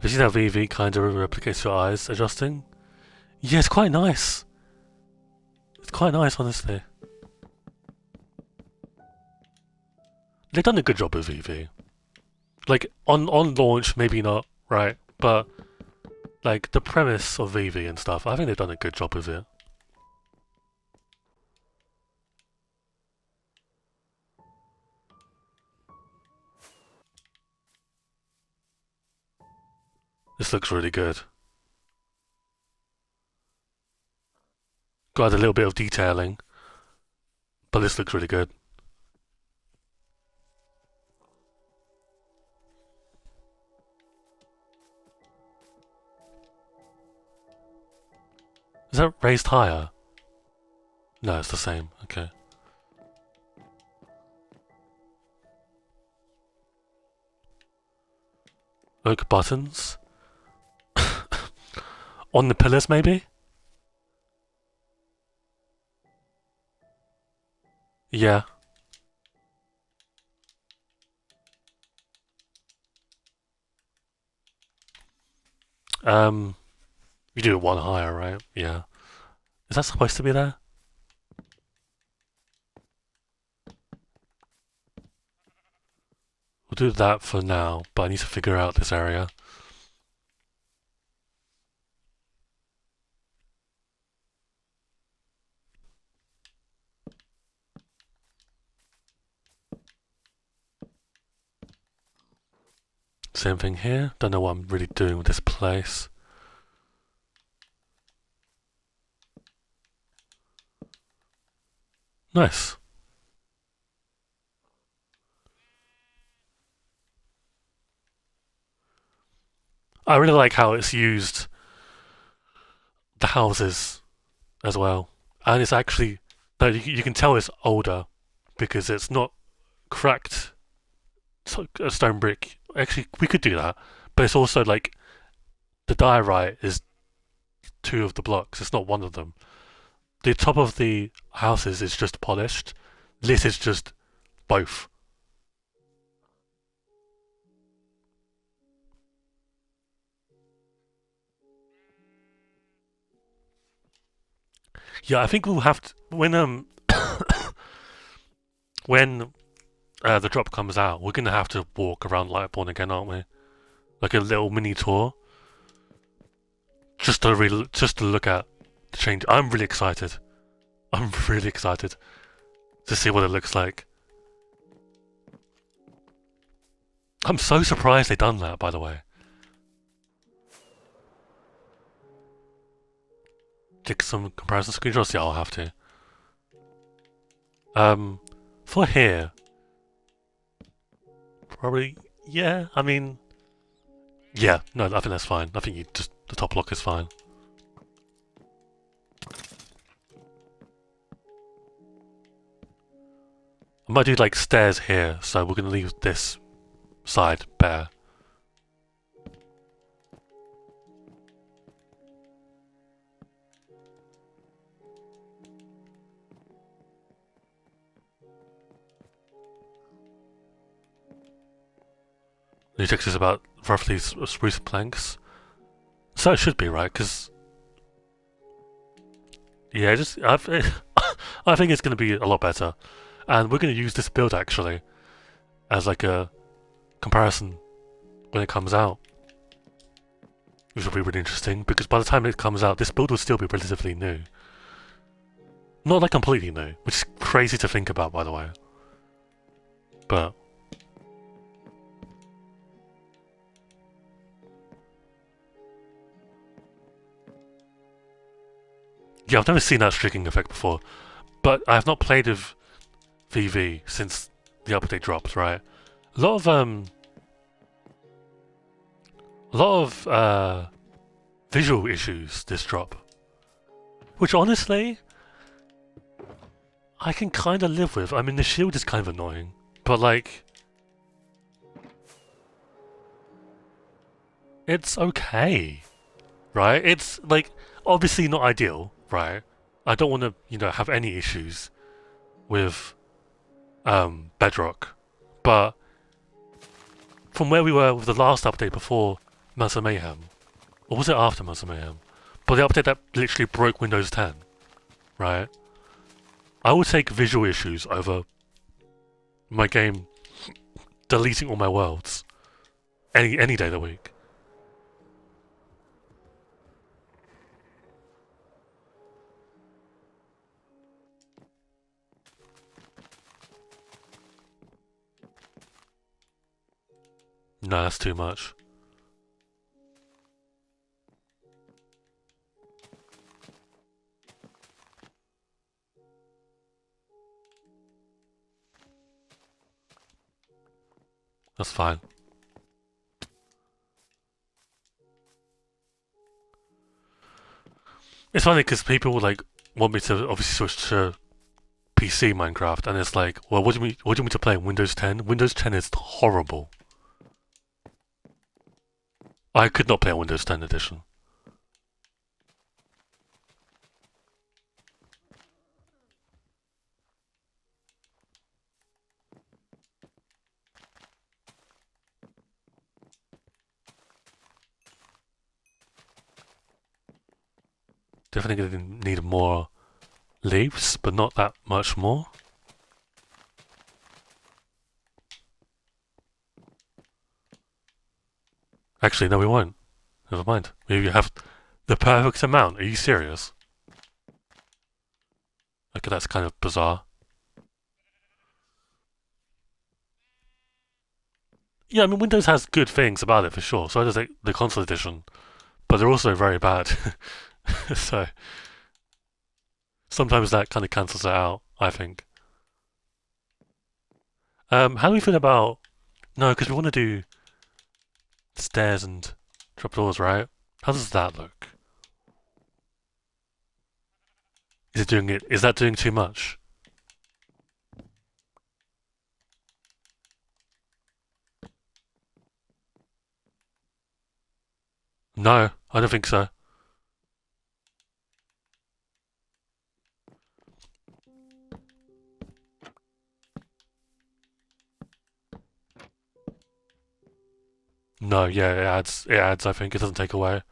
Have you seen how VV kind of replicates your eyes adjusting? Yeah, it's quite nice. It's quite nice, honestly. They've done a good job with VV. Like, on launch, maybe not, right? But, like, the premise of VV and stuff, I think they've done a good job with it. This looks really good. Got a little bit of detailing, but this looks really good. Is that raised higher? No, it's the same. Okay. Oak buttons? On the pillars, maybe? Yeah. You do it one higher, right? Yeah. Is that supposed to be there? We'll do that for now, but I need to figure out this area. Same thing here. Don't know what I'm really doing with this place. Nice. I really like how it's used the houses as well. And it's actually But you can tell it's older because it's not cracked a stone brick. Actually, we could do that, but it's also like the diorite is two of the blocks. It's not one of them. The top of the houses is just polished. This is just both. Yeah, I think we'll have to when the drop comes out, we're gonna have to walk around Lightbourne again, aren't we? Like a little mini tour, just to look at the change. I'm really excited. I'm really excited to see what it looks like. I'm so surprised they done that, by the way. Take some comparison screenshots. Yeah, I'll have to. For here, probably. Yeah, I mean, yeah. No, I think that's fine. I think the top block is fine. I might do like stairs here, so we're gonna leave this side bare. New text is about roughly spruce planks, so it should be right. Because yeah, I think it's gonna be a lot better, and we're gonna use this build actually as like a comparison when it comes out, which will be really interesting. Because by the time it comes out, this build will still be relatively new. Not like completely new, which is crazy to think about, by the way. But yeah, I've never seen that streaking effect before. But I have not played with VV since the update dropped. Right, a lot of visual issues this drop, which honestly I can kind of live with. I mean, the shield is kind of annoying, but like, it's okay, right? It's like obviously not ideal, right? I don't want to, have any issues with Bedrock, but from where we were with the last update before Mass Mayhem, or was it after Mass Mayhem? But the update that literally broke Windows 10, right? I would take visual issues over my game deleting all my worlds any day of the week. No, that's too much. That's fine. It's funny because people like want me to obviously switch to PC Minecraft, and it's like, well, what do you want me to play? Windows 10? Windows 10 is horrible. I could not play a Windows 10 edition. Definitely gonna need more leaves, but not that much more. Actually, no, we won't. Never mind. Maybe you have the perfect amount. Are you serious? Okay, that's kind of bizarre. Yeah, I mean, Windows has good things about it for sure. So does the console edition, but they're also very bad. So sometimes that kind of cancels it out, I think. How do we feel about... No, because we want to do stairs and trapdoors, right? How does that look? Is it doing it? Is that doing too much? No, I don't think so. No, yeah, it adds. It adds. I think it doesn't take away.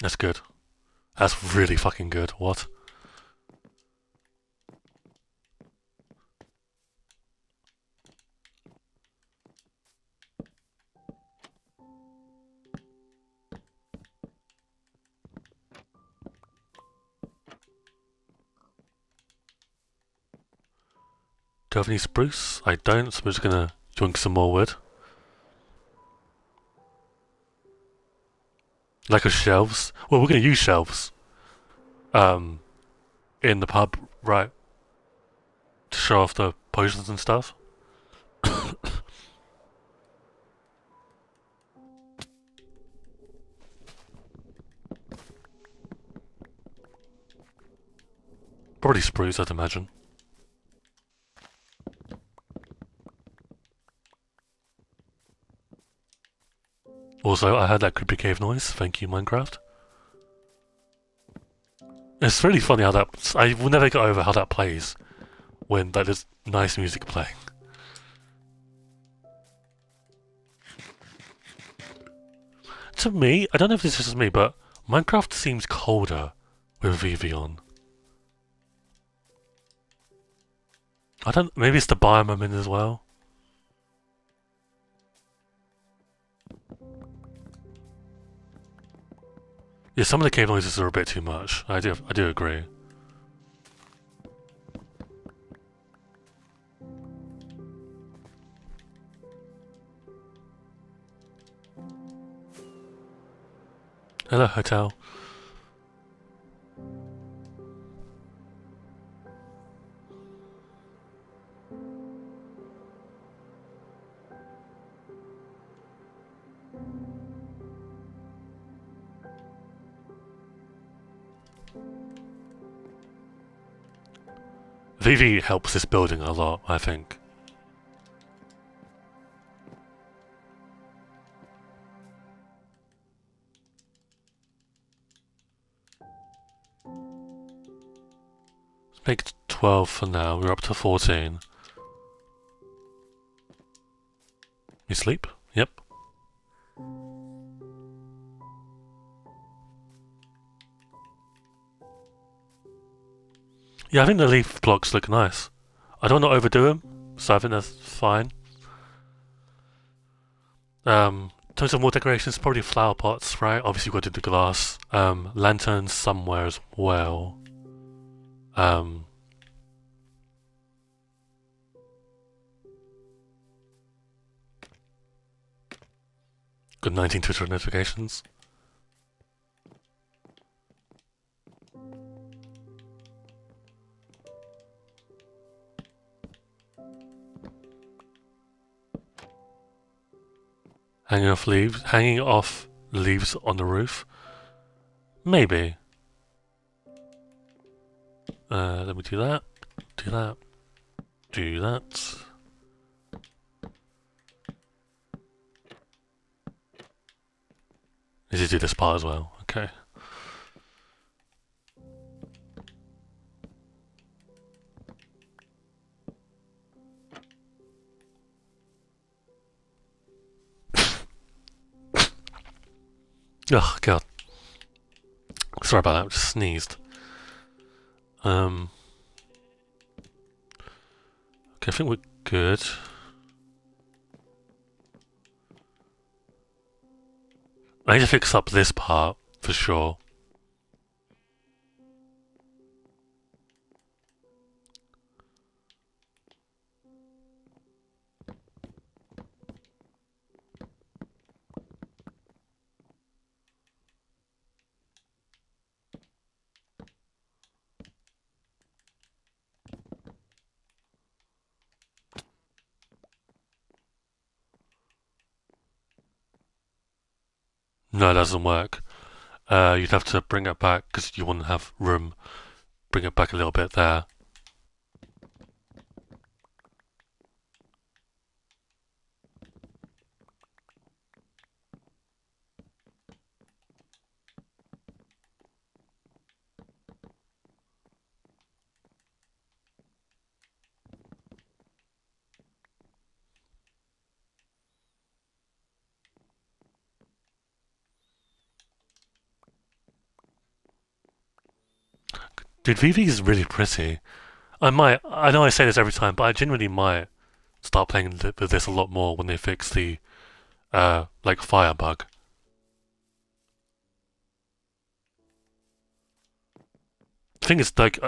That's good. That's really fucking good. What? Do I have any spruce? I don't, so we're just gonna drink some more wood. Like a shelves. Well, we're gonna use shelves. Um, in the pub, right? To show off the potions and stuff. Probably spruce, I'd imagine. Also, I heard that creepy cave noise. Thank you, Minecraft. It's really funny how that. I will never get over how that plays when like, there's nice music playing. To me, I don't know if this is just me, but Minecraft seems colder with VV on. I don't. Maybe it's the biome I'm in as well. Yeah, some of the cave noises are a bit too much. I do agree. Hello, hotel. VV helps this building a lot, I think. Let's make 12 for now. We're up to 14. You sleep? Yep. Yeah, I think the leaf blocks look nice. I don't want to overdo them, so I think that's fine. In terms of more decorations, probably flower pots, right? Obviously, you've got to do the glass. Lanterns somewhere as well. Good 19 Twitter notifications. Hanging off leaves on the roof. Maybe. Let me do that. Do that. Do that. Need to do this part as well. Okay. Oh god. Sorry about that. I just sneezed. Okay, I think we're good. I need to fix up this part for sure. No, it doesn't work. You'd have to bring it back because you wouldn't have room. Bring it back a little bit there. Dude, Vivi is really pretty. I know I say this every time, but I genuinely might start playing with this a lot more when they fix the, like, fire bug. The thing is, like,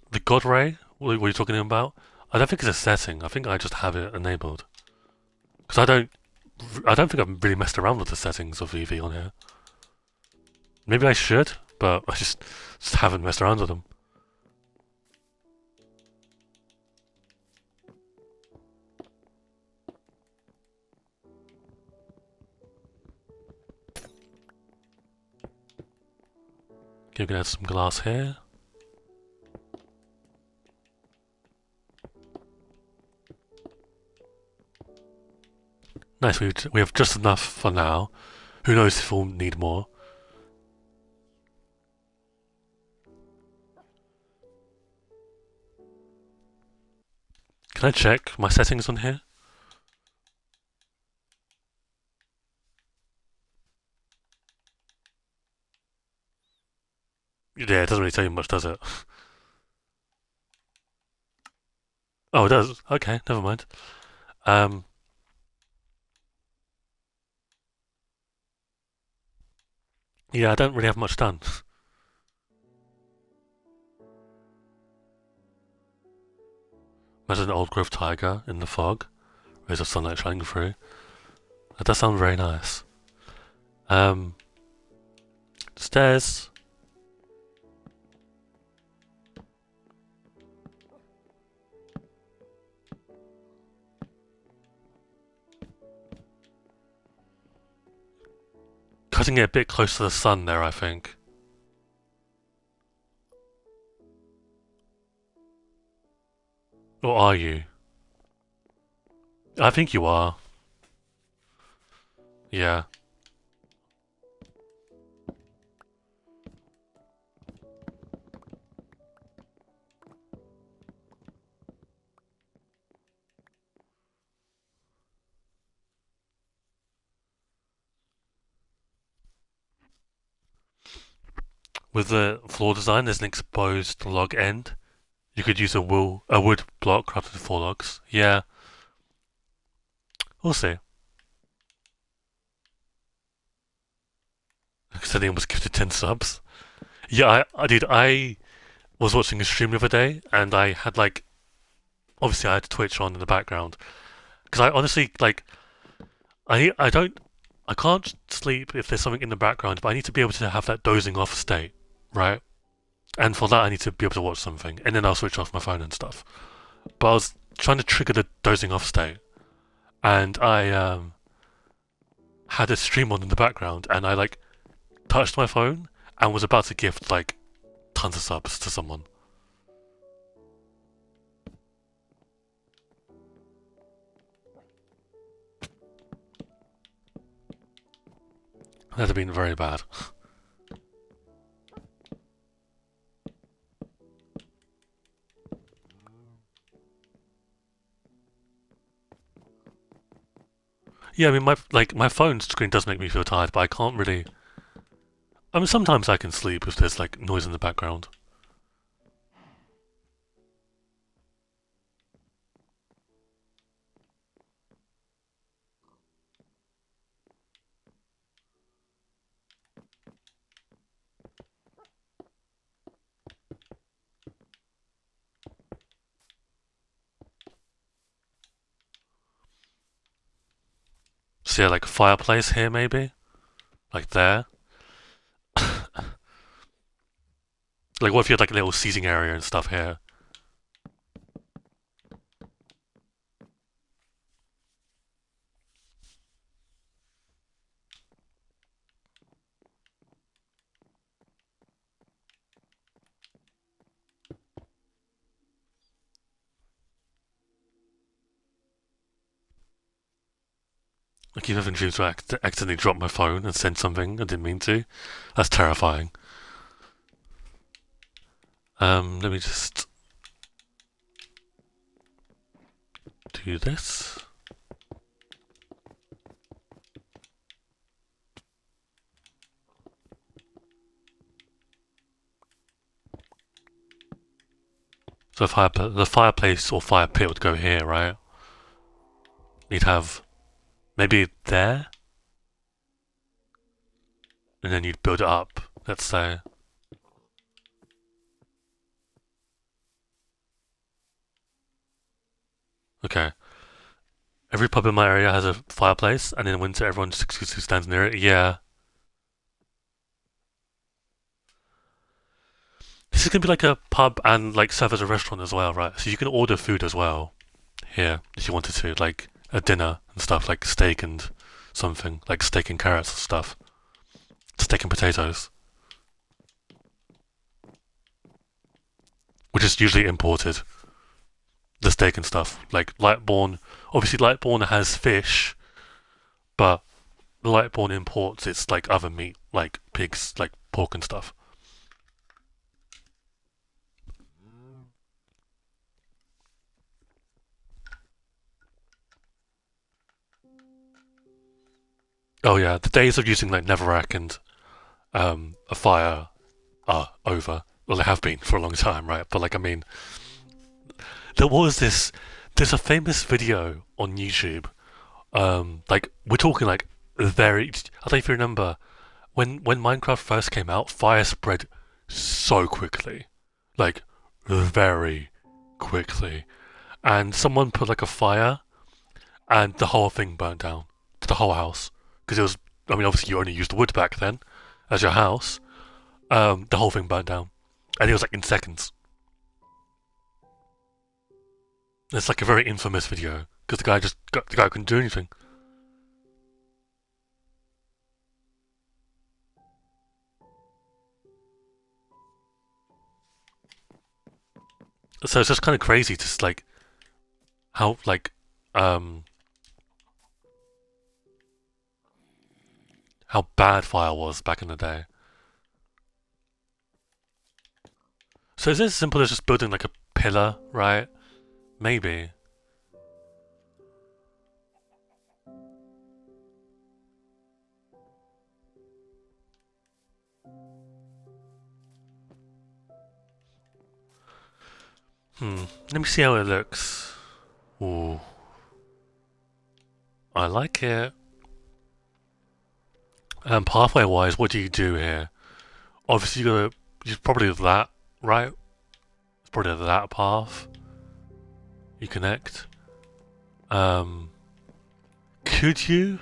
the God Ray, what are you talking about? I don't think it's a setting. I think I just have it enabled. Because I don't think I've really messed around with the settings of Vivi on here. Maybe I should, but I just haven't messed around with them. Okay, we're gonna add some glass here. Nice, we have just enough for now. Who knows if we'll need more. Can I check my settings on here? Yeah, it doesn't really tell you much, does it? Oh, it does. Okay, never mind. Um, yeah, I don't really have much done. There's an old growth tiger in the fog. Rays of sunlight shining through. That does sound very nice. Um, stairs. Cutting it a bit close to the sun there, I think. Or are you? I think you are. Yeah. With the floor design, there's an exposed log end. You could use a wood block crafted with 4 logs. Yeah, we'll see. Said he almost gifted 10 subs. Yeah, I was watching a stream the other day, and I had like, obviously I had Twitch on in the background because I honestly like, I don't, I can't sleep if there's something in the background, but I need to be able to have that dozing off state, right? And for that, I need to be able to watch something, and then I'll switch off my phone and stuff. But I was trying to trigger the dozing off state, and I had a stream on in the background, and I like touched my phone and was about to gift like tons of subs to someone. That'd have been very bad. Yeah, I mean, my phone screen does make me feel tired, but I can't really. I mean, sometimes I can sleep if there's like noise in the background. So yeah, like a fireplace here maybe, like there. Like what if you had like a little seating area and stuff here? I keep having dreams where I accidentally drop my phone and send something I didn't mean to. That's terrifying. Let me just do this. So the fireplace or fire pit would go here, right? You'd have maybe there, and then you'd build it up. Let's say. Okay. Every pub in my area has a fireplace, and in winter everyone just exclusively stands near it. Yeah. This is gonna be like a pub and like serve as a restaurant as well, right? So you can order food as well here if you wanted to, like a dinner and stuff, like steak and something, like steak and carrots and stuff, steak and potatoes, which is usually imported. The steak and stuff, like Lightbourne. Obviously, Lightbourne has fish, but the Lightbourne imports it's like other meat, like pigs, like pork and stuff. Oh yeah, the days of using like Netherrack and a fire are over. Well, they have been for a long time, right? But like, I mean, there was this. There's a famous video on YouTube. Like we're talking like very. I don't know if you remember when Minecraft first came out. Fire spread so quickly, like very quickly, and someone put like a fire, and the whole thing burnt down, the whole house, because it was. I mean, obviously you only used wood back then as your house. The whole thing burnt down, and it was like in seconds. It's like a very infamous video because the guy couldn't do anything. So it's just kind of crazy, just like how um how bad fire was back in the day. So is it as simple as just building like a pillar, right? Maybe. Let me see how it looks. Ooh. I like it. Pathway wise, what do you do here? Obviously you probably that, right? It's probably that path. You connect. Could you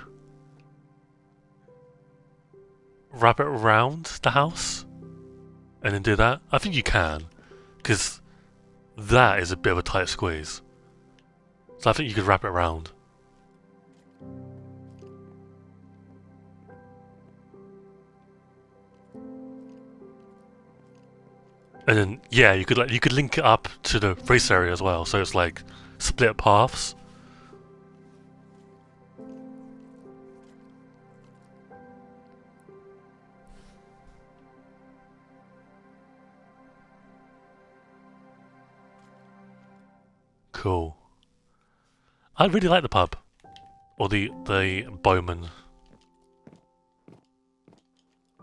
wrap it around the house and then do that? I think you can, because that is a bit of a tight squeeze. So I think you could wrap it around. And then yeah, you could link it up to the race area as well. So it's like split paths. Cool. I really like the pub. Or the Bowman.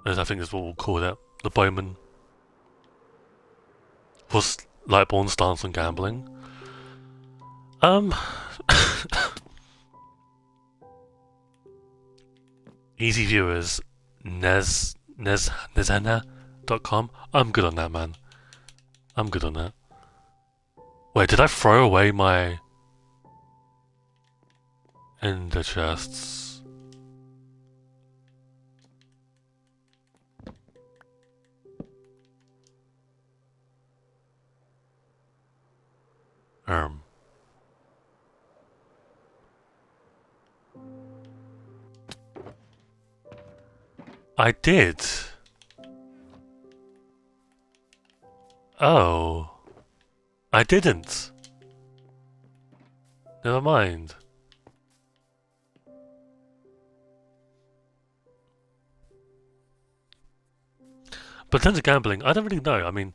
As I think is what we'll call it. The Bowman. Was Lightbourne stance on gambling. Easy viewers, nezhana.com. I'm good on that, man. I'm good on that. Wait, did I throw away my ender chests? I did. Oh. I didn't. Never mind. But in terms of gambling, I don't really know. I mean,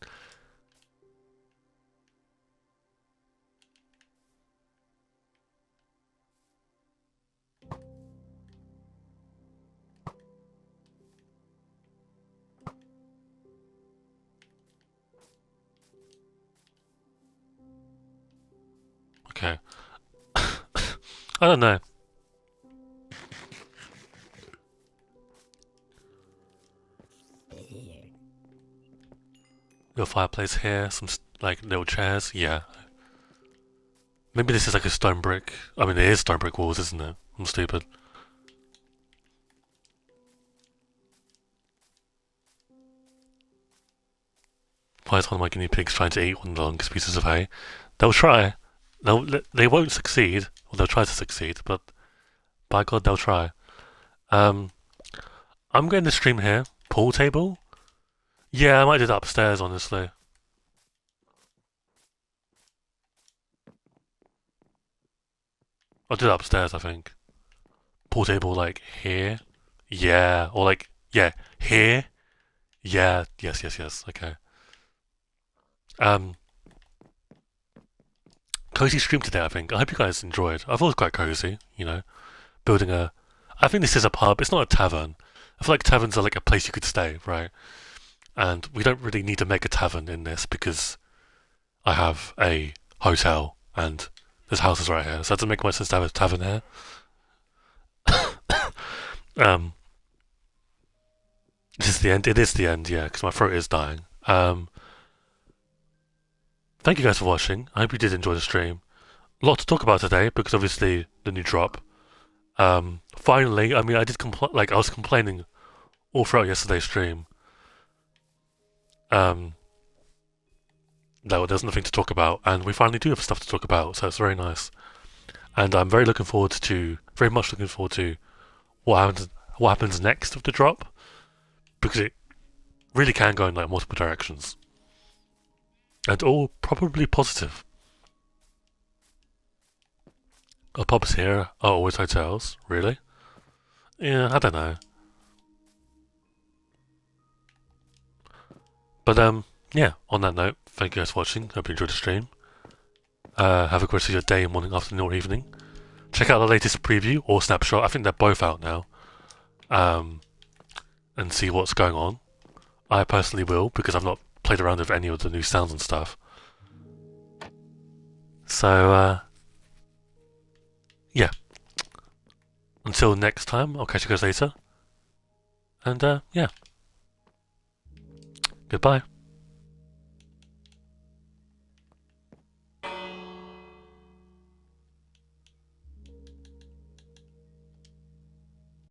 okay. I don't know. Little fireplace here, some like little chairs. Yeah. Maybe this is like a stone brick. I mean, it is stone brick walls, isn't it? I'm stupid. Why is one of my guinea pigs trying to eat one of the longest pieces of hay? They'll try. They won't succeed. Well, they'll try to succeed, but by God, they'll try. Um, I'm going to stream here. Pool table? Yeah, I might do that upstairs, honestly. I'll do that upstairs, I think. Pool table, like, here? Yeah. Or, like, yeah, here? Yeah, yes. Okay. Um, cozy stream today, I think. I hope you guys enjoyed. I thought it was quite cozy, you know. Building a. I think this is a pub. It's not a tavern. I feel like taverns are like a place you could stay, right? And we don't really need to make a tavern in this because I have a hotel and there's houses right here. So it doesn't make much sense to have a tavern here. um, this is the end. It is the end, yeah, because my throat is dying. Thank you guys for watching. I hope you did enjoy the stream. A lot to talk about today because obviously the new drop. Finally, I mean, I did I was complaining all throughout yesterday's stream. That there's nothing to talk about, and we finally do have stuff to talk about, so it's very nice. And I'm very much looking forward to what happens next with the drop, because it really can go in like multiple directions, and all probably positive. Our pubs here are always hotels, really? Yeah, I don't know. But yeah. On that note, thank you guys for watching. Hope you enjoyed the stream. Have a great rest of your day, morning, afternoon, or evening. Check out the latest preview or snapshot. I think they're both out now. And see what's going on. I personally will because I've not played around with any of the new sounds and stuff. So yeah. Until next time, I'll catch you guys later. And yeah. Goodbye.